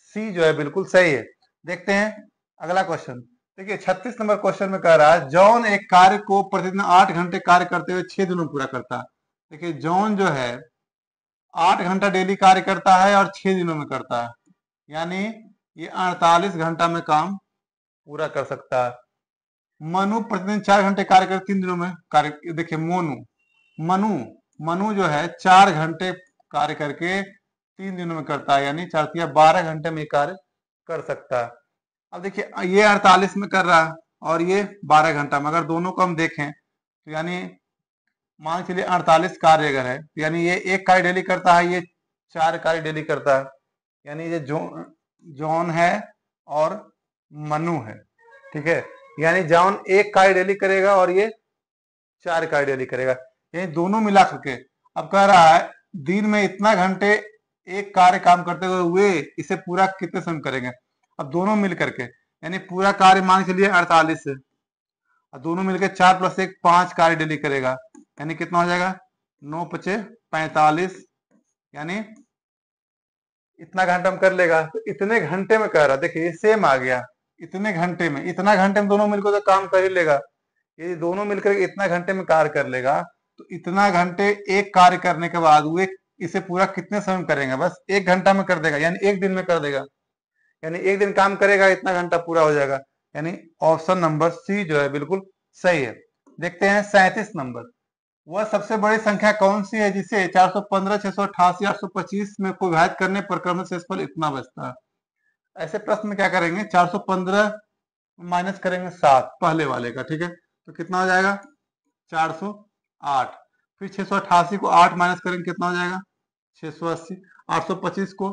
S1: सी जो है बिल्कुल सही है। देखते हैं अगला क्वेश्चन, देखिए 36 नंबर क्वेश्चन में कह रहा है जॉन एक कार्य को प्रतिदिन 8 घंटे कार्य करते हुए 6 दिनों में पूरा करता है। देखिए जॉन जो है 8 घंटा डेली कार्य करता है और 6 दिनों में करता है, यानी ये 48 घंटा में काम पूरा कर सकता है। मनु प्रतिदिन 4 घंटे कार्य कर 3 दिनों में कार्य, देखिए मनु मनु जो है 4 घंटे कार्य करके 3 दिनों में करता है, यानी 4 या 12 घंटे में कार्य कर सकता है। अब देखिए ये 48 में कर रहा है और ये 12 घंटा में, अगर दोनों को हम देखें तो यानी मान के चलिए 48 कार्य अगर है, तो यानी ये 1 कार्य डेली करता है, ये 4 कार्य डेली करता है, यानी ये जॉन है और मनु है, ठीक है, यानी जॉन 1 कार्य डेली करेगा और ये 4 कार्य डेली करेगा, यानी दोनों मिला करके। अब कह रहा है दिन में इतना घंटे एक कार्य काम करते हुए इसे पूरा कितने समय करेंगे। अब दोनों मिल करके यानी पूरा कार्य मान के चलिए 48 है, और दोनों मिलकर 4 + 1 5 कार्य डेली करेगा, यानी कितना हो जाएगा 9 × 5 = 45, यानी इतना घंटा में कर लेगा। तो इतने घंटे में कह रहा, देखिए सेम आ गया, इतने घंटे में, इतना घंटे में दोनों मिलकर तो काम कर ही लेगा, ये दोनों मिलकर इतना घंटे में कार्य कर लेगा, तो इतना घंटे एक कार्य करने के बाद वे इसे पूरा कितने समय में करेंगे, बस 1 घंटा में कर देगा, यानी 1 दिन में कर देगा, यानी 1 दिन काम करेगा इतना घंटा पूरा हो जाएगा, यानी ऑप्शन नंबर सी जो है बिल्कुल सही है। देखते हैं 37 नंबर, वह सबसे बड़ी संख्या कौन सी है जिसे 415 688 825 में को विभाजित करने पर क्रमशः शेषफल इतना बचता है। ऐसे प्रश्न में क्या करेंगे 415 माइनस करेंगे 7 पहले वाले का, ठीक है, तो कितना हो जाएगा 408, फिर 688 को 8 माइनस करेंगे कितना हो जाएगा 680। 825 को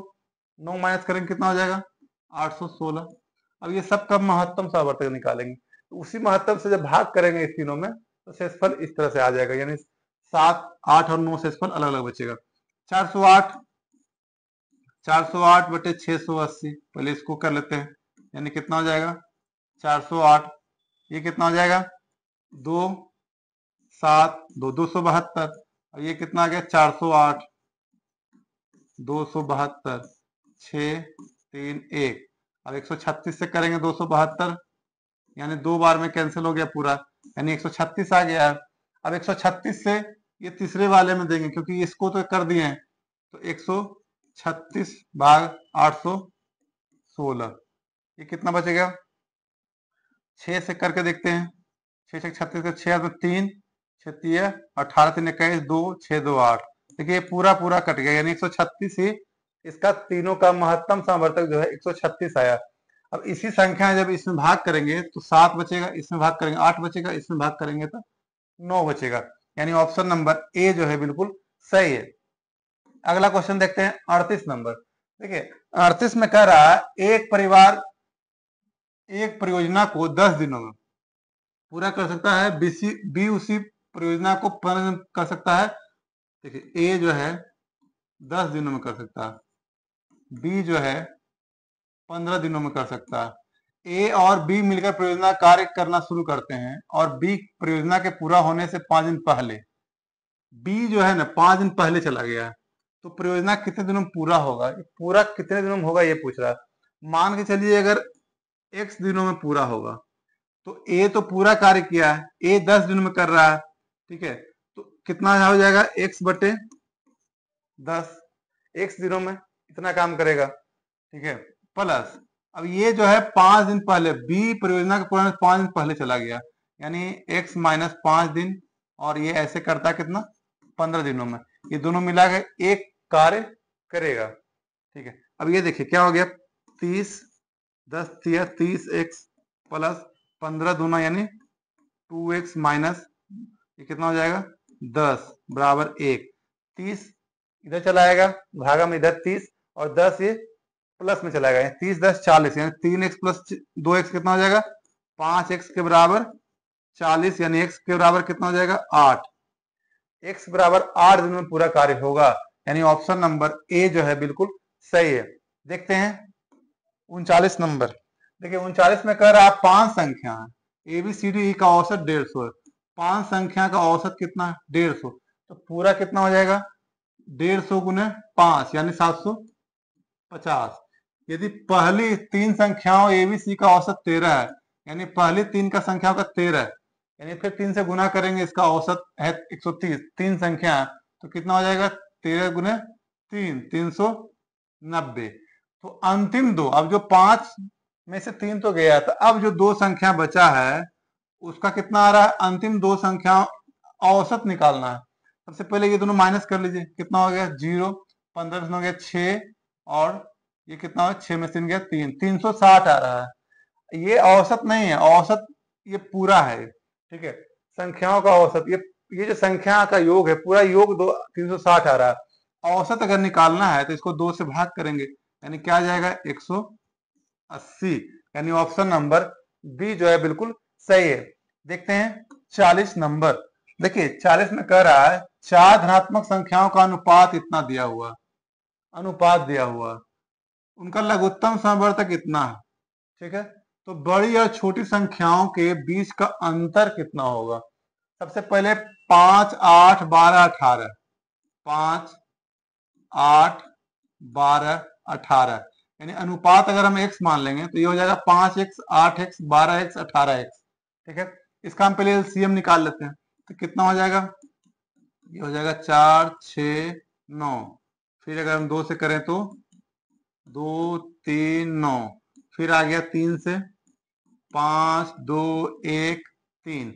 S1: 9 माइनस करेंगे कितना हो जाएगा 816। अब ये सब का महत्तम सावर्तक निकालेंगे, तो उसी महत्तम से जब भाग करेंगे इस तीनों में तो शेषफल इस तरह से आ जाएगा, यानी 7, 8 और 9 शेषफल अलग अलग बचेगा। 408 बटे 680, पहले इसको कर लेते हैं, यानी कितना हो जाएगा 408। ये कितना हो जाएगा 2 7 2 272, और ये कितना आ गया 408 272 6 3 1। अब 136 से करेंगे 272, यानी 2 बार में कैंसिल हो गया पूरा, यानी 136 आ गया है। अब 136 से ये तीसरे वाले में देंगे, क्योंकि इसको तो कर दिए हैं, तो 136 भाग 816, ये कितना बचेगा 6 से करके देखते हैं। 6 से 36 का 6 में 3 6 18 3 21 2 6 2 8, देखिए पूरा पूरा कट गया, यानी 136 ही इसका तीनों का महत्तम सावर्तक जो है 136 आया। अब इसी संख्या जब इसमें भाग करेंगे तो 7 बचेगा, इसमें भाग करेंगे 8 बचेगा, इसमें भाग करेंगे तो 9 बचेगा, यानी ऑप्शन नंबर ए जो है बिल्कुल सही है। अगला क्वेश्चन देखते हैं 38 नंबर। देखिए 38 में कह रहा है एक परिवार एक परियोजना को 10 दिनों में पूरा कर सकता है, बी उसी परियोजना को 15 दिन कर सकता है। देखिए ए जो है 10 दिनों में कर सकता है, बी जो है 15 दिनों में कर सकता है। ए और बी मिलकर परियोजना कार्य करना शुरू करते हैं और बी परियोजना के पूरा होने से 5 दिन पहले, बी जो है ना 5 दिन पहले चला गया है, तो परियोजना कितने दिनों में पूरा होगा, पूरा कितने दिनों में होगा ये पूछ रहा है। मान के चलिए अगर x दिनों में पूरा होगा, तो ए तो पूरा कार्य किया है, ए 10 दिनों में कर रहा है, ठीक है, तो कितना हो जाएगा x बटे 10, x दिनों में इतना काम करेगा, ठीक है, प्लस अब ये जो है 5 दिन पहले, बी परियोजना के पूरा 5 दिन पहले चला गया, यानी x माइनस 5 दिन, और ये ऐसे करता है कितना 15 दिनों में, ये दोनों मिला के एक कार्य करेगा, ठीक है। अब ये देखिए क्या हो गया 30 10 30x प्लस 15 दूना यानी 2x माइनस ये कितना हो जाएगा 10 बराबर 1। 30 इधर चला आएगा भागा में इधर 30 और 10 ये प्लस में चला आएगा, 30 10 40, यानी 3x प्लस 2x कितना हो जाएगा 5x के बराबर 40, यानी x के बराबर कितना हो जाएगा 8। x बराबर 8 दिन में पूरा कार्य होगा, यानी ऑप्शन नंबर ए जो है बिल्कुल सही है। देखते हैं 39 नंबर। देखिए 39 में कह रहा है 5 संख्या है A B C D E का औसत 150 है, 5 संख्या का औसत कितना है 150, तो पूरा कितना हो जाएगा 150 गुने 5 यानी 750। यदि पहली 3 संख्याओं ए बी सी का औसत 13 है, यानी पहली 3 का संख्याओं का 13 है, यानी फिर 3 से गुना करेंगे, इसका औसत है 130, 3 संख्या है तो कितना हो जाएगा 13 गुने 3 390। तो अंतिम दो, अब जो 5 में से 3 तो गया था, अब जो 2 संख्या बचा है उसका कितना आ रहा है, अंतिम 2 संख्या औसत निकालना है। सबसे पहले ये दोनों माइनस कर लीजिए, कितना हो गया 0, 15 में हो गया 6, और ये कितना हो 6 में से गया 3, 360 आ रहा है। ये औसत नहीं है, औसत ये पूरा है, ठीक है, संख्याओं का औसत, ये जो संख्या का योग है पूरा योग 360 आ रहा है। औसत अगर निकालना है तो इसको 2 से भाग करेंगे, यानी क्या आ जाएगा 180, यानी ऑप्शन नंबर बी जो है बिल्कुल सही है। देखते हैं 40 नंबर। देखिए 40 में कह रहा है 4 धनात्मक संख्याओं का अनुपात इतना दिया हुआ, अनुपात दिया हुआ, उनका लघुत्तम समवर्तक इतना है, ठीक है, तो बड़ी और छोटी संख्याओं के बीच का अंतर कितना होगा। सबसे पहले 5 8 12 18, 5 8 12 18, यानी अनुपात अगर हम x मान लेंगे तो ये हो जाएगा 5x 8x 12x 18x, ठीक है। इसका हम पहले एलसीएम निकाल लेते हैं, तो कितना हो जाएगा, ये हो जाएगा 4 6 9, फिर अगर हम 2 से करें तो 2 3 9, फिर आ गया 3 से 5 2 1 3,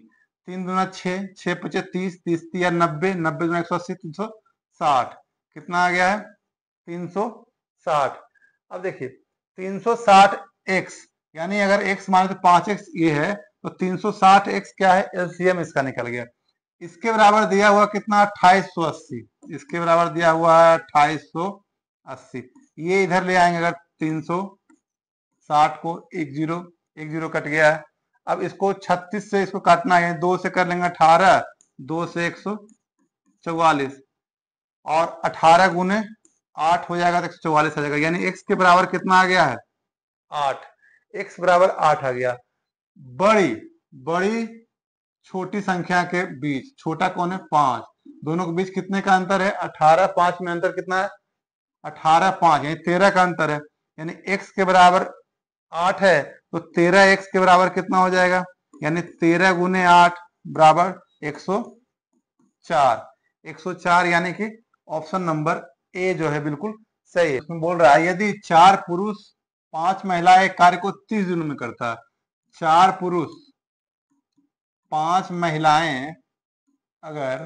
S1: 3 दूना 6, 6 पचे 30, 30 या 90, 90 दूना 180, 360, कितना आ गया है 360। अब देखिए 360x, यानी अगर x माने तो 5x ये है, तो 360x क्या है एलसीएम इसका निकल गया, इसके बराबर दिया हुआ कितना 2880, इसके बराबर दिया हुआ है 2880। ये इधर ले आएंगे अगर 360 को, एक जीरो कट गया है। अब इसको 36 से इसको काटना है, 2 से कर लेंगे 18, 2 से 144 और 18 गुने 8 हो जाएगा तो 144 आ जाएगा। यानी x के बराबर कितना आ गया है 8, x बराबर 8 आ गया। बड़ी बड़ी छोटी संख्या के बीच, छोटा कौन है 5, दोनों के बीच कितने का अंतर है 18, 5 में अंतर कितना है 18, 5 यानी 13 का अंतर है। यानी x के बराबर 8 है तो 13 x के बराबर कितना हो जाएगा, यानी 13 गुने 8 बराबर 104। 104 यानी कि ऑप्शन नंबर ए जो है बिल्कुल सही है। इसमें बोल रहा है यदि 4 पुरुष 5 महिलाएं कार्य को 30 दिनों में करता है, 4 पुरुष 5 महिलाएं अगर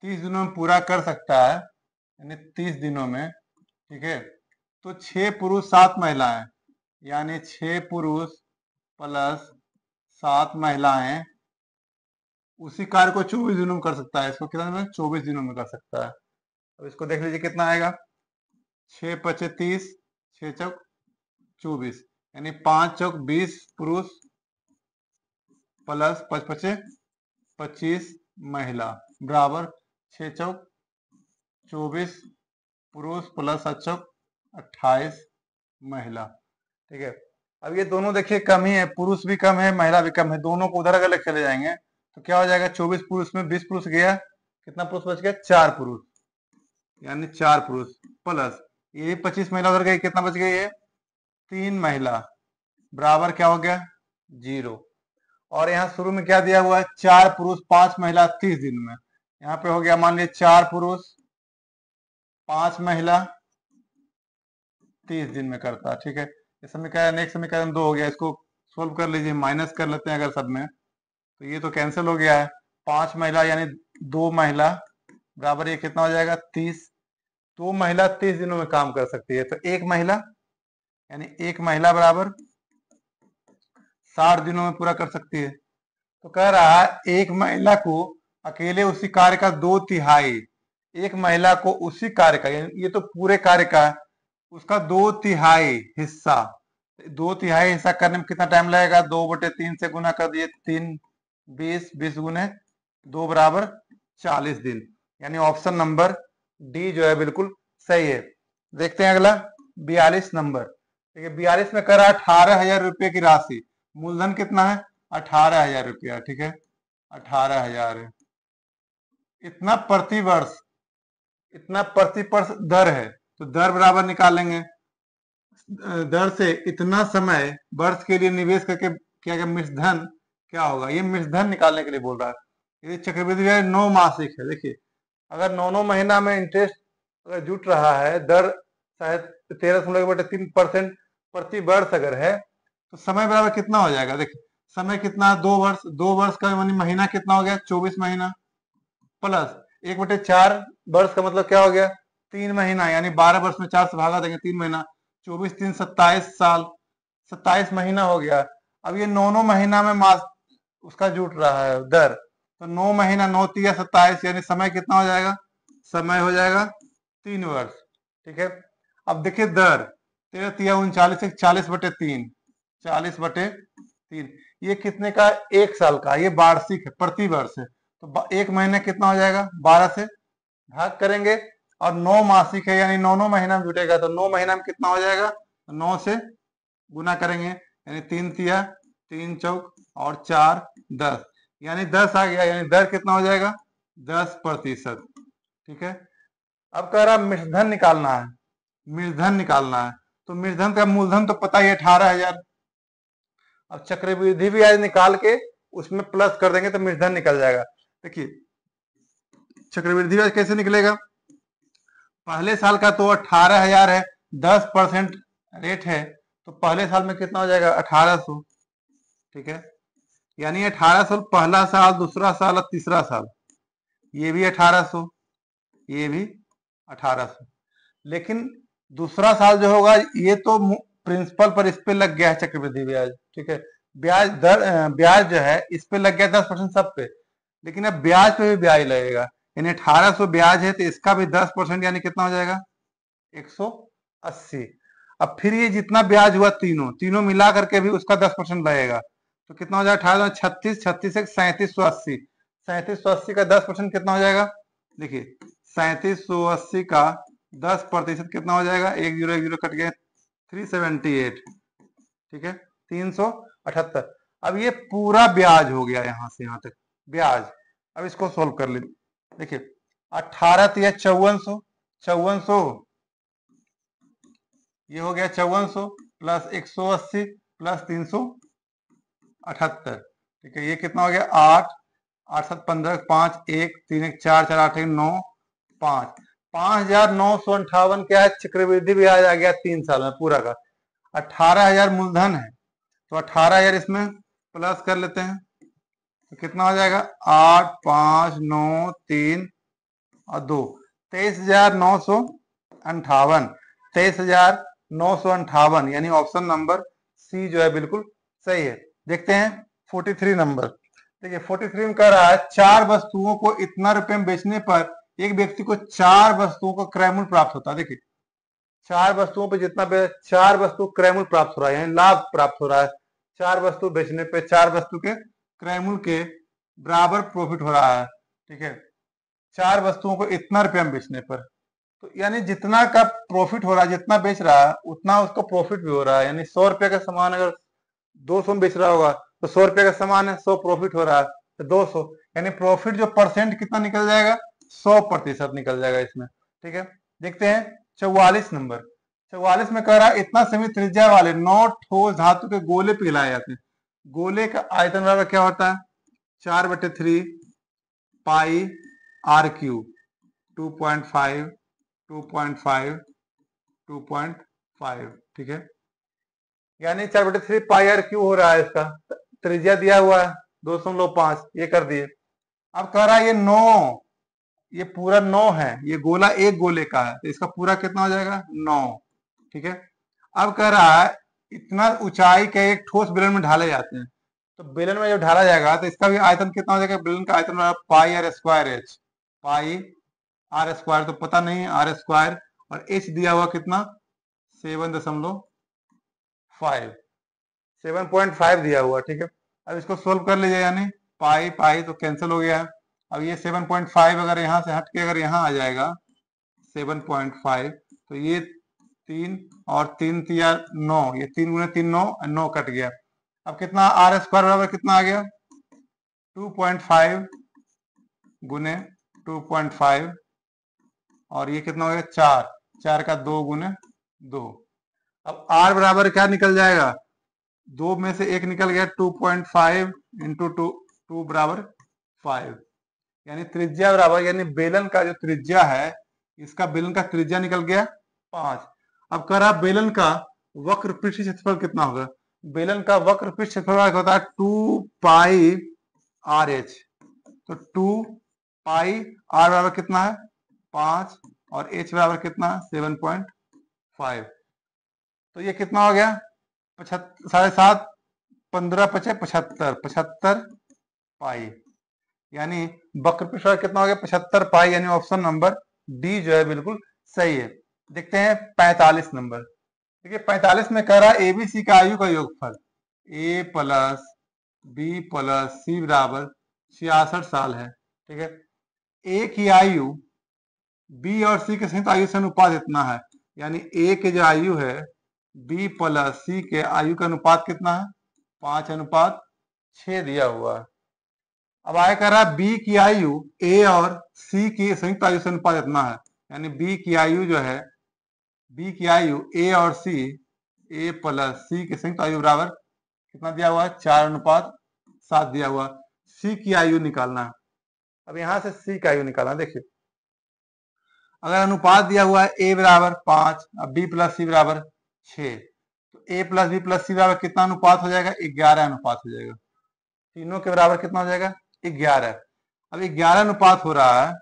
S1: 30 दिनों में पूरा कर सकता है, यानी 30 दिनों में, ठीक है, तो 6 पुरुष 7 महिलाएं, यानी 6 पुरुष प्लस 7 महिलाएं उसी कार्य को 24 दिनों में कर सकता है। इसको कितना में 24 दिनों में कर सकता है। अब इसको देख लीजिए कितना आएगा, 6 पचे 30, 6 चौक 24, यानी 5 चौक 20 पुरुष प्लस 5 पचे 25 महिला बराबर 6 चौक 24 पुरुष प्लस 7 चौक 28 महिला। ठीक है, अब ये दोनों देखिए कम ही है, पुरुष भी कम है महिला भी कम है, दोनों को उधर अगर लेकर चले जाएंगे तो क्या हो जाएगा, 24 पुरुष में 20 पुरुष गया, कितना पुरुष बच गया 4 पुरुष, यानी 4 पुरुष प्लस ये 25 महिला उधर गई, कितना बच गई है 3 महिला बराबर क्या हो गया 0। और यहाँ शुरू में क्या दिया हुआ है 4 पुरुष 5 महिला 30 दिन में, यहाँ पे हो गया मान लीजिए 4 पुरुष 5 महिला 30 दिन में करता है। ठीक है, ये समीकरण 1 समीकरण 2 हो गया, इसको सोल्व कर लीजिए, माइनस कर लेते हैं अगर सब में, तो ये तो कैंसिल हो गया है। 5 महिला यानी 2 महिला बराबर ये कितना हो जाएगा 30, 2 महिला 30 दिनों में काम कर सकती है, तो 1 महिला यानी 1 महिला बराबर 60 दिनों में पूरा कर सकती है। तो कह रहा है एक महिला को अकेले उसी कार्य का 2/3, एक महिला को उसी कार्य का, ये तो पूरे कार्य का है, उसका 2/3 हिस्सा, 2/3 हिस्सा करने में कितना टाइम लगेगा, 2/3 से गुना कर दिए 3 20, 20 गुने 2 बराबर 40 दिन, यानी ऑप्शन नंबर डी जो है बिल्कुल सही है। देखते हैं अगला 42 नंबर। ठीक है, 42 में कर रहा है 18,000 रुपये की राशि, मूलधन कितना है 18,000 रुपया। ठीक है, 18,000 है, इतना प्रति वर्ष, इतना प्रति वर्ष दर है, तो दर बराबर निकालेंगे, दर से इतना समय वर्ष के लिए निवेश करके क्या क्या मिश्रधन क्या होगा, ये मिश्रधन निकालने के लिए बोल रहा है। ये चक्रवृद्धि ब्याज 9 मासिक है, देखिए अगर 9 महीना में इंटरेस्ट अगर जुट रहा है, दर शायद 13.3% प्रति वर्ष अगर है, तो समय बराबर कितना हो जाएगा, देखिए समय कितना 2 वर्ष, 2 वर्ष का यानी महीना कितना हो गया 24 महीना, प्लस 1/4 वर्ष का मतलब क्या हो गया 3 महीना, यानी 12 वर्ष में 4 से भागा देंगे 3 महीना, 24 3 27 साल, 27 महीना हो गया। अब ये 9 महीना में मास उसका जुट रहा है दर, तो 9 महीना 9 तिया 27, यानी समय कितना हो जाएगा, समय हो जाएगा 3 वर्ष। ठीक है, अब देखिए दर 13 तिया 39, 40/3, 40/3, ये कितने का 1 साल का, ये वार्षिक है प्रति वर्ष है, तो 1 महीने कितना हो जाएगा 12 से भाग करेंगे, और 9 मासिक है यानी 9 महीना में जुटेगा, तो 9 महीना में कितना हो जाएगा, तो 9 से गुना करेंगे, यानी 3 तिया 3 चौक और 4 10, यानी 10 आ गया, यानी दर कितना हो जाएगा 10%। ठीक है, अब कह रहा मिश्रधन निकालना है, मिश्रधन निकालना है, तो मिश्रधन का मूलधन तो पता ही 18,000, अब चक्रवृद्धि ब्याज निकाल के उसमें प्लस कर देंगे तो मिश्रधन निकल जाएगा। देखिए चक्रवृद्धि ब्याज कैसे निकलेगा, पहले साल का तो 18,000 है, 10% रेट है, तो पहले साल में कितना हो जाएगा 1800। ठीक है, यानी 1800 पहला साल, दूसरा साल और तीसरा साल, ये भी 1800, ये भी 1800, लेकिन दूसरा साल जो होगा ये तो प्रिंसिपल पर इस पे लग गया है चक्रवृद्धि ब्याज। ठीक है, ब्याज दर ब्याज जो है इस पे लग गया 10% सब पे, लेकिन अब ब्याज पे भी ब्याज लगेगा, यानी 1800 ब्याज है तो इसका भी 10% यानी कितना हो जाएगा 180। अब फिर ये जितना ब्याज हुआ तीनों तीनों मिला करके भी उसका 10% लगेगा, तो कितना हो जाएगा 18 36 36 एक 3780, 3780 का 10% कितना हो जाएगा, देखिए 3780 का 10% कितना हो जाएगा, एक जीरो कट गया 378, ठीक है 378। अब ये पूरा ब्याज हो गया यहां से यहां तक ब्याज। अब इसको सोल्व कर ले, देखिए 18 तिया 5400, 5400 ये हो गया 5400 प्लस 180 प्लस 378, ठीक है ये कितना हो गया 8 8 7 15 5 1 3 1 4 4 8 1 9 5 5958 क्या है, चक्रवृद्धि ब्याज आ गया 3 साल में पूरा का। 18,000 मूलधन है तो 18,000 इसमें प्लस कर लेते हैं तो कितना हो जाएगा 8 5 9 3 और 2 23,958, 23,958 यानी ऑप्शन नंबर सी जो है बिल्कुल सही है। देखते हैं 43 नंबर, देखिए 43 में कह रहा है 4 वस्तुओं को इतना रुपए में बेचने पर एक व्यक्ति को 4 वस्तुओं का क्रय मूल्य प्राप्त होता है। देखिए 4 वस्तुओं पे जितना 4 वस्तु क्रय मूल्य प्राप्त हो रहा है यानी लाभ प्राप्त हो रहा है, 4 वस्तु बेचने पे 4 वस्तु के क्रय मूल्य के बराबर प्रॉफिट हो रहा है, ठीक है 4 वस्तुओं को इतना रुपया में बेचने पर, तो यानी जितना का प्रॉफिट हो रहा है जितना बेच रहा है उतना उसको प्रॉफिट भी हो रहा है, यानी 100 रुपये का सामान अगर 200 में बेच रहा होगा तो 100 रुपये का सामान है 100 प्रॉफिट हो रहा है तो 200, यानी प्रॉफिट जो परसेंट कितना निकल जाएगा 100% निकल जाएगा इसमें, ठीक है। देखते हैं 44 नंबर, 44 में कह रहा है इतना सीमित त्रिज्या वाले 9 ठोस धातु के गोले पिघलाए जाते हैं। गोले का आयतन बराबर क्या होता है 4/3 पाई आर क्यू, 2.5 2.5 2.5, ठीक है यानी 4/3 पाई आर क्यू हो रहा है, इसका त्रिज्या दिया हुआ है 2.5 ये कर दिए। अब कह रहा है ये 9, ये पूरा 9 है, ये गोला एक गोले का है तो इसका पूरा कितना हो जाएगा 9, ठीक है। अब कह रहा है इतना ऊंचाई के एक ठोस बेलन में ढाले जाते हैं, तो बेलन में जब ढाला जाएगा तो इसका भी आयतन कितना हो जाएगा, बेलन का आयतन pi r square h, pi r square तो पता नहीं आर स्क्वायर, और एच दिया हुआ कितना 7.5 दिया हुआ, ठीक है। अब इसको सोल्व कर लीजिए, यानी पाई पाई तो कैंसिल हो गया है। अब ये 7.5 अगर यहाँ से हट के अगर यहाँ आ जाएगा 7.5 तो ये 3 और 3 तिया 9, ये 3 गुने 3 9 9 कट गया। अब कितना आर स्क्वायर बराबर कितना आ गया 2.5 गुने 2.5 और ये कितना हो गया 4, 4 का 2 गुने 2। अब r बराबर क्या निकल जाएगा, 2 में से 1 निकल गया 2.5 इंटू 2 बराबर 5, यानी त्रिज्या बराबर यानी बेलन का जो त्रिज्या है इसका बेलन का त्रिज्या निकल गया 5। अब कह रहा बेलन का वक्र पृष्ठ क्षेत्रफल कितना होगा, बेलन का वक्र पृष्ठ क्षेत्रफल होता है 2 पाई आर एच, तो 2 पाई आर बराबर कितना है 5 और एच बराबर कितना 7.5, तो ये कितना हो गया 7.5 15 5 75 75 पाई, यानी वक्र पृष्ठ कितना हो गया 75 पाई, यानी ऑप्शन नंबर डी जो है बिल्कुल सही है। देखते हैं 45 नंबर, देखिए 45 में कह रहा है एबीसी का आयु का योगफल ए प्लस बी प्लस सी बराबर 66 साल है, ठीक है। ए की आयु बी और सी के संयुक्त आयु से अनुपात इतना है, यानी ए के जो आयु है बी प्लस सी के आयु का अनुपात कितना है 5:6 दिया हुआ है। अब आया कर रहा है बी की आयु ए और सी की संयुक्त आयु से अनुपात इतना है, यानी बी की आयु जो है बी की आयु ए और सी ए प्लस सी के संयुक्त आयु बराबर कितना दिया हुआ है 4:7 दिया हुआ। सी की आयु निकालना है, अब यहां से सी का आयु निकालना, देखिए अगर अनुपात दिया हुआ है ए बराबर 5 और बी प्लस सी बराबर 6, तो ए प्लस बी प्लस सी बराबर कितना अनुपात हो जाएगा 11 अनुपात हो जाएगा, तीनों के बराबर कितना हो जाएगा 11। अब 11 अनुपात हो रहा है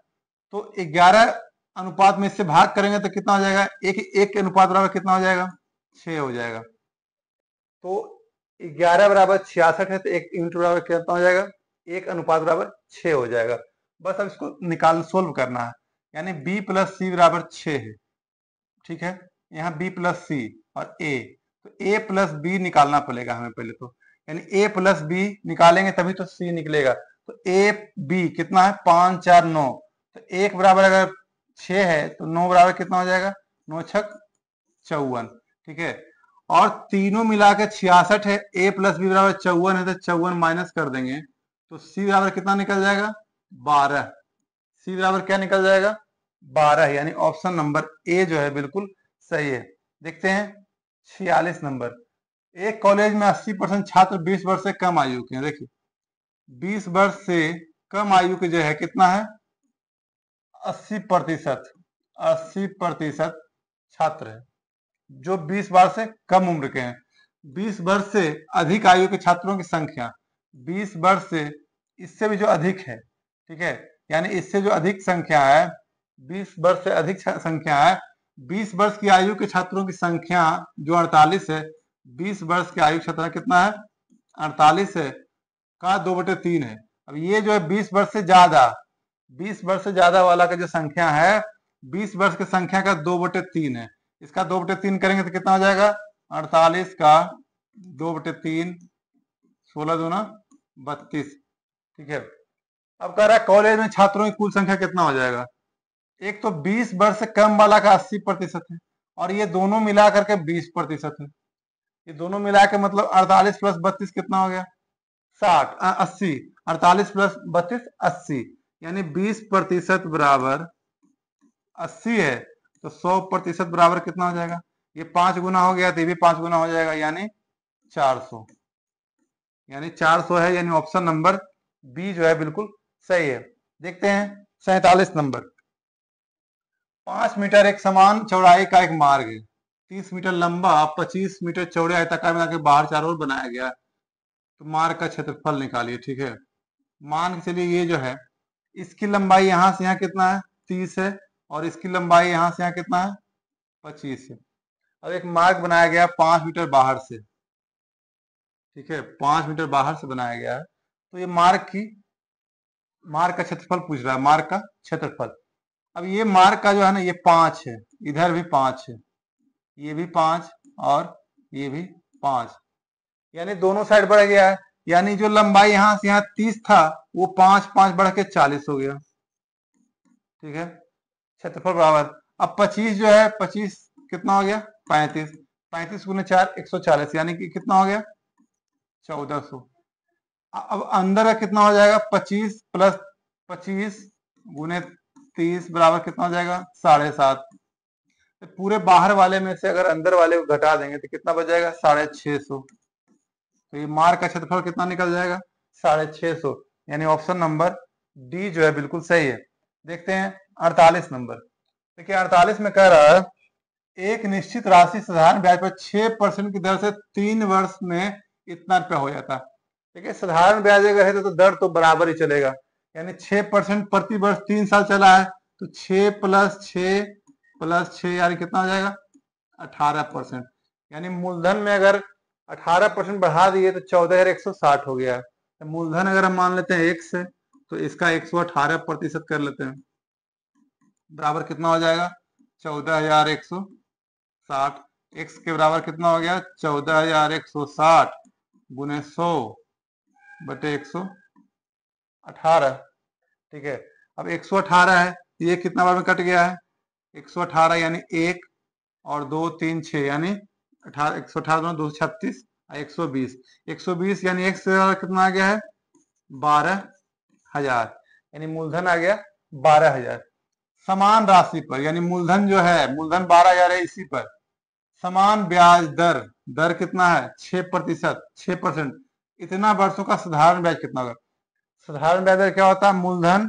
S1: तो 11 अनुपात में इससे भाग करेंगे तो कितना हो जाएगा, एक के अनुपात बराबर कितना हो जाएगा 6 हो जाएगा, तो 11 बराबर 66 है तो 1 यूनिट बराबर कितना हो जाएगा 1 अनुपात बराबर 6 हो जाएगा। बस अब इसको सोल्व करना है, यानी b प्लस सी बराबर 6 है, ठीक है। यहाँ b प्लस सी और a, तो a प्लस b निकालना पड़ेगा हमें पहले तो, यानी a प्लस b निकालेंगे तभी तो c निकलेगा। तो a b कितना है, 5 4 9, तो 1 बराबर अगर 6 है तो 9 बराबर कितना हो जाएगा, 9 छक 54, ठीक है। और तीनों मिला के 66 है, a प्लस बी बराबर 54 है, तो 54 माइनस कर देंगे तो c बराबर कितना निकल जाएगा, 12। c बराबर क्या निकल जाएगा, 12, यानी ऑप्शन नंबर ए जो है बिल्कुल सही है। देखते हैं 46 नंबर, एक कॉलेज में 80% छात्र 20 वर्ष से कम आयु के हैं। देखिए 20 वर्ष से कम आयु के जो है कितना है, 80%, 80% छात्र है जो 20 वर्ष से कम उम्र के हैं। 20 वर्ष से अधिक आयु के छात्रों की संख्या, 20 वर्ष से इससे भी जो अधिक है, ठीक है, यानी इससे जो अधिक संख्या है, 20 वर्ष से अधिक संख्या है, 20 वर्ष की आयु के छात्रों की संख्या जो 48 है, 20 वर्ष की आयु छात्र कितना है, 48 है का 2/3 है। अब ये जो है 20 वर्ष से ज्यादा, 20 वर्ष से ज्यादा वाला का जो संख्या है, 20 वर्ष की संख्या का 2/3 है, इसका 2/3 करेंगे तो कितना हो जाएगा, 48 का 2/3, 16 दूना 32, ठीक है। अब कह रहा है कॉलेज में छात्रों की कुल संख्या कितना हो जाएगा, एक तो 20 वर्ष से कम वाला का 80% है, और ये दोनों मिला करके 20% है। ये दोनों मिला के मतलब 48 प्लस 32 कितना हो गया, 60, 80, 48 प्लस 32 80, यानी 20% बराबर 80 है, तो 100% बराबर कितना हो जाएगा, ये 5 गुना हो गया तो ये भी 5 गुना हो जाएगा, यानी 400, यानी 400 है, यानी ऑप्शन नंबर बी जो है बिल्कुल सही है। देखते हैं 47 नंबर, 5 मीटर एक समान चौड़ाई का एक मार्ग है, 30 मीटर लंबा 25 मीटर चौड़े आयताकार बना के बाहर चारों ओर बनाया गया, तो मार्ग का क्षेत्रफल निकालिए, ठीक है। मान के चलिए ये जो है, इसकी लंबाई यहां से यहाँ कितना है, 30 है, और इसकी लंबाई यहां से यहाँ कितना है, 25 है। अब एक मार्ग बनाया गया 5 मीटर बाहर से, ठीक है, 5 मीटर बाहर से बनाया गया है, तो ये मार्ग का क्षेत्रफल पूछ रहा है, मार्ग का क्षेत्रफल। अब ये मार्ग का जो है ना, ये 5 है, इधर भी 5 है, ये भी 5 और ये भी 5, यानी दोनों साइड बढ़ गया है, यानी जो लंबाई यहां से यहाँ 30 था वो 5 5 बढ़ के 40 हो गया, ठीक है। क्षेत्रफल बराबर, अब 25 जो है, 25 कितना हो गया, 35, 35 गुने 4 140, यानी कि कितना हो गया, 1400। अब अंदर का कितना हो जाएगा, 25 प्लस 25 गुने 30 बराबर कितना हो जाएगा, 7.5। तो पूरे बाहर वाले में से अगर अंदर वाले को घटा देंगे तो कितना बच जाएगा, 650। तो ये मार्ग का क्षेत्रफल कितना निकल जाएगा, 650, यानी ऑप्शन नंबर डी जो है बिल्कुल सही है। देखते हैं 48 नंबर, देखिए 48 में कह रहा है एक निश्चित राशि साधारण ब्याज पर 6% की दर से 3 वर्ष में इतना रुपया हो जाता है। देखिए साधारण ब्याज अगर है तो दर तो बराबर ही चलेगा, यानी 6% प्रति वर्ष 3 साल चला है, तो 6 प्लस 6 प्लस 6 यानी कितना हो जाएगा, 18%, यानी मूलधन में अगर 18% बढ़ा दिए तो 14,160 हो गया है। तो मूलधन अगर हम मान लेते हैं x है, तो इसका 118% कर लेते हैं, बराबर कितना हो जाएगा, 14,160, x के बराबर कितना हो गया, 14,160 गुने 100 बटे 118, ठीक है। अब 118 है, ये कितना बार में कट गया है, 118, यानी 1 और 2 3 6, यानी 18, 118 236, 120, 120 यानी x कितना आ गया है, 12,000, यानी मूलधन आ गया 12,000। समान राशि पर, यानी मूलधन जो है, मूलधन 12,000 है, इसी पर समान ब्याज दर, दर कितना है, 6%, 6%, इतना वर्षों का साधारण ब्याज कितना होगा। साधारण ब्याज दर क्या होता है, मूलधन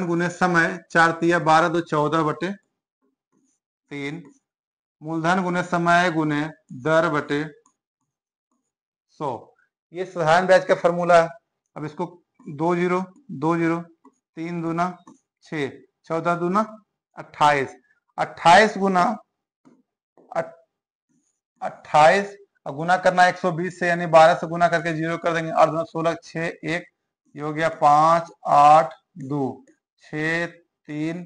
S1: गुने समय, 4 तिया 12 2 14 बटे 3, मूलधन गुने समय गुने दर बटे 100, ये साधारण ब्याज का फॉर्मूला है। अब इसको 2 0 2 0, 3 दूना 6, 14 दूना 28, 28 गुना 28 अब गुना करना 120 से, यानी 12 से गुना करके 0 कर देंगे, 8 2 16 6 1, ये हो गया 5 8 2 6 3,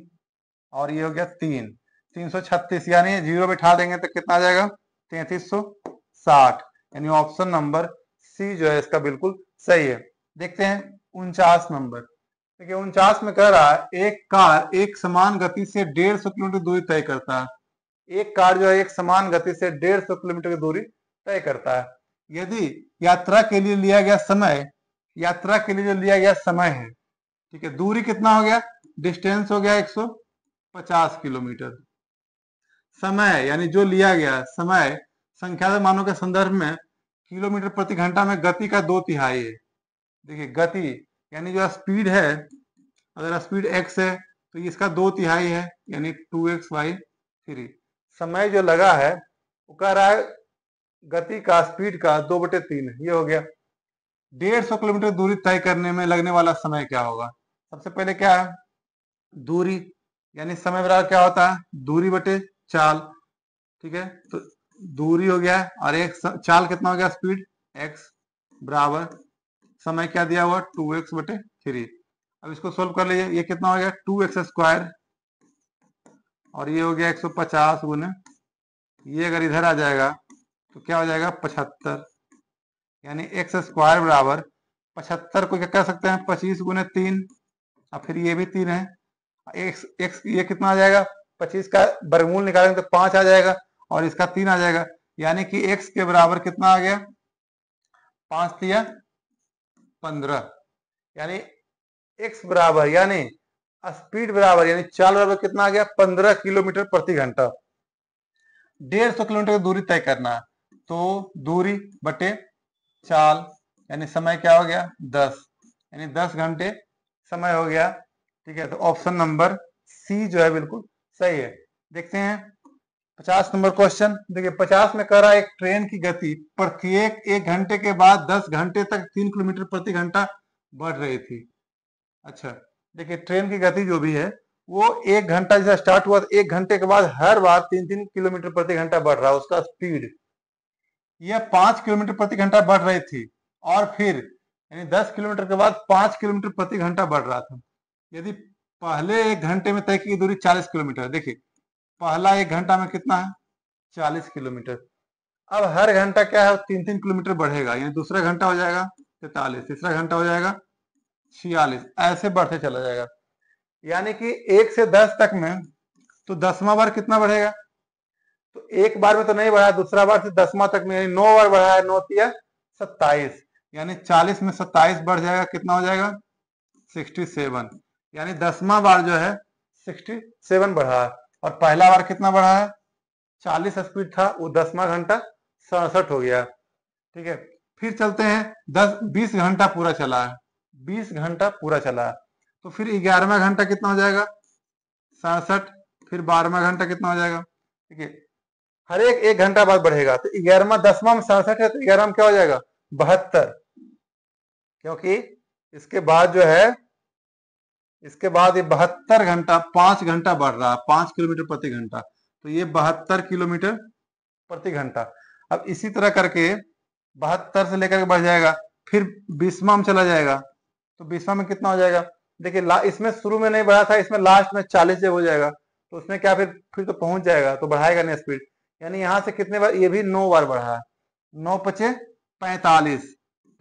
S1: और ये हो गया 3 336, यानी 0 बिठा देंगे तो कितना आ जाएगा 3360, यानी ऑप्शन नंबर सी जो है इसका बिल्कुल सही है। देखते हैं 49 नंबर। देखिए 49 में कह रहा है एक कार एक समान गति से 150 किलोमीटर दूरी तय करता है। एक कार जो है एक समान गति से 150 किलोमीटर की दूरी तय करता है। यदि यात्रा के लिए लिया गया समय, यात्रा के लिए जो लिया गया समय है, ठीक है, दूरी कितना हो गया, डिस्टेंस हो गया 150 किलोमीटर, समय यानी जो लिया गया समय संख्यात्मक मानों के संदर्भ में किलोमीटर प्रति घंटा में गति का 2/3 है। देखिए गति यानी जो स्पीड है, अगर स्पीड x है तो इसका 2/3 है, यानी 2x/3। समय जो लगा है वो कह रहा है गति का, स्पीड का 2/3, ये हो गया। 150 किलोमीटर दूरी तय करने में लगने वाला समय क्या होगा। सबसे पहले क्या है, दूरी, यानी समय बराबर क्या होता है, दूरी बटे चाल, ठीक है, तो दूरी हो गया और एक चाल कितना हो गया, स्पीड x, बराबर समय क्या दिया हुआ 2x/3। अब इसको सोल्व कर लीजिए, ये कितना हो गया 2x² और ये हो गया 150 गुने, ये अगर इधर आ जाएगा तो क्या हो जाएगा 75, यानी x² बराबर 75 को क्या कह सकते हैं 25 गुने 3, और फिर ये भी 3 है, x ये कितना आ जाएगा 25 का वर्गमूल निकालेंगे तो 5 आ जाएगा और इसका 3 आ जाएगा, यानी कि x के बराबर कितना आ गया 5 तिया 15, यानी x बराबर यानी स्पीड बराबर यानी चाल बराबर कितना आ गया 15 किलोमीटर प्रति घंटा। 150 किलोमीटर की दूरी तय करना है, तो दूरी बटे चाल यानी समय क्या हो गया 10, यानी 10 घंटे समय हो गया, ठीक है, तो ऑप्शन नंबर सी जो है बिल्कुल सही है। देखते हैं 50 नंबर क्वेश्चन। देखिए 50 में कह रहा है एक ट्रेन की गति प्रत्येक 1 घंटे के बाद 10 घंटे तक 3 किलोमीटर प्रति घंटा बढ़ रही थी। अच्छा, देखिए ट्रेन की गति जो भी है वो 1 घंटा जैसा स्टार्ट हुआ, 1 घंटे के बाद हर बार 3-3 किलोमीटर प्रति घंटा बढ़ रहा है उसका स्पीड, यह 5 किलोमीटर प्रति घंटा बढ़ रही थी, और फिर यानी 10 किलोमीटर के बाद 5 किलोमीटर प्रति घंटा बढ़ रहा था। यदि पहले 1 घंटे में तय की दूरी 40 किलोमीटर, देखिए पहला 1 घंटा में कितना है 40 किलोमीटर, अब हर घंटा क्या है 3-3 किलोमीटर बढ़ेगा, यानी दूसरा घंटा हो जाएगा 43, तीसरा घंटा हो जाएगा 46, ऐसे बढ़ते चला जाएगा, यानी कि 1 से 10 तक में तो 10वां बार कितना बढ़ेगा, तो एक बार में तो नहीं बढ़ा, दूसरा बार से 10वां तक में, यानी 9 बार बढ़ा है, 9 तिया 27, यानी 40 में 27 बढ़ जाएगा, कितना हो जाएगा 67, यानी 10वां बार जो है 67 बढ़ा है, और पहला बार कितना बढ़ा है 40 स्पीड था, वो 10वां घंटा 67 हो गया, ठीक है। फिर चलते हैं 20 घंटा पूरा चला है, 20 घंटा पूरा चला है, तो फिर 11वां घंटा कितना हो जाएगा 67, फिर 12वां घंटा कितना हो जाएगा, ठीक है, हर एक 1 घंटा बाद बढ़ेगा, तो 11वां 10वां में 67 है तो 11वां में क्या हो जाएगा 72, क्योंकि इसके बाद जो है, इसके बाद ये 72 घंटा 5 घंटा बढ़ रहा है, 5 किलोमीटर प्रति घंटा, तो ये 72 किलोमीटर प्रति घंटा। अब इसी तरह करके 72 से लेकर के बढ़ जाएगा, फिर 20वां में चला जाएगा, तो 20वां में कितना हो जाएगा, देखिए इसमें शुरू में नहीं बढ़ा था, इसमें लास्ट में 40 जब हो जाएगा तो उसमें क्या फिर तो पहुंच जाएगा, तो बढ़ाएगा नहीं स्पीड, यानी यहां से कितने बार, ये भी 9 बार बढ़ा है, 9 पचे 45,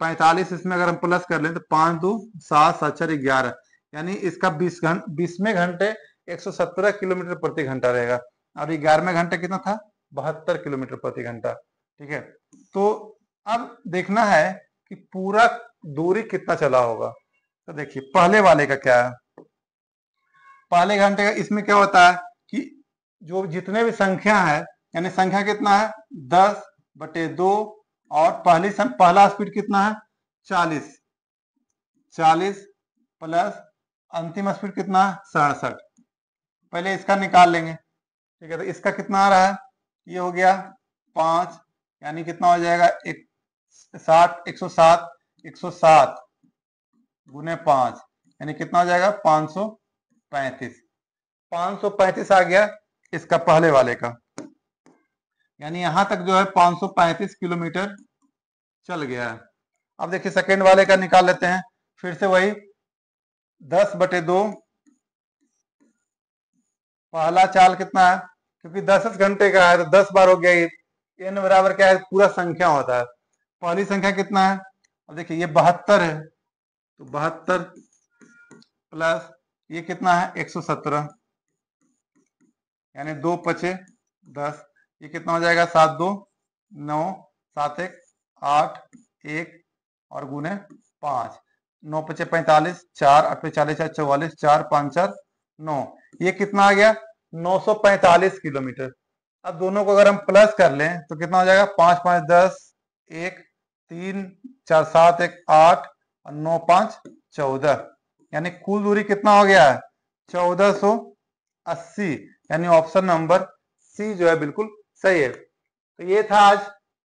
S1: 45 इसमें अगर हम प्लस कर लें तो 5 2 7 7 4 11, यानी इसका 20वें घंटे 117 किलोमीटर प्रति घंटा रहेगा, और 11वें घंटे कितना था 72 किलोमीटर प्रति घंटा, ठीक है। तो अब देखना है कि पूरा दूरी कितना चला होगा, तो देखिए पहले वाले का क्या है, पहले घंटे का इसमें क्या होता है कि जो जितने भी संख्या है, यानी संख्या कितना है 10/2, और पहला स्पीड कितना है 40, 40 प्लस अंतिम स्पीड कितना है 67, पहले इसका निकाल लेंगे, ठीक है, तो इसका कितना आ रहा है, ये हो गया 5, यानी कितना हो जाएगा 107 गुने 5, यानी कितना हो जाएगा 535 आ गया इसका पहले वाले का। यानी यहां तक जो है 535 किलोमीटर चल गया है। अब देखिए सेकेंड वाले का निकाल लेते हैं। फिर से वही 10/2, पहला चाल कितना है, क्योंकि 10 घंटे का है तो 10 बार हो गया। ये n बराबर क्या है, पूरा संख्या होता है। पहली संख्या कितना है, अब देखिए ये 72 है, तो 72 प्लस ये कितना है 117, यानी 2 पचे 10, ये कितना हो जाएगा 7 2 9, 7 1 8, 1 और गुने 5, 9 पचे 45, 4 8 पे 40 44, 4 5 4 9, ये कितना आ गया 945 किलोमीटर। अब दोनों को अगर हम प्लस कर लें तो कितना हो जाएगा 5 5 10, 1 3 4 7 1 8 और 9 5 14, यानी कुल दूरी कितना हो गया है 1480, यानी ऑप्शन नंबर सी जो है बिल्कुल सही है। तो ये था आज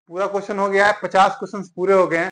S1: पूरा क्वेश्चन हो गया है, 50 क्वेश्चन पूरे हो गए हैं।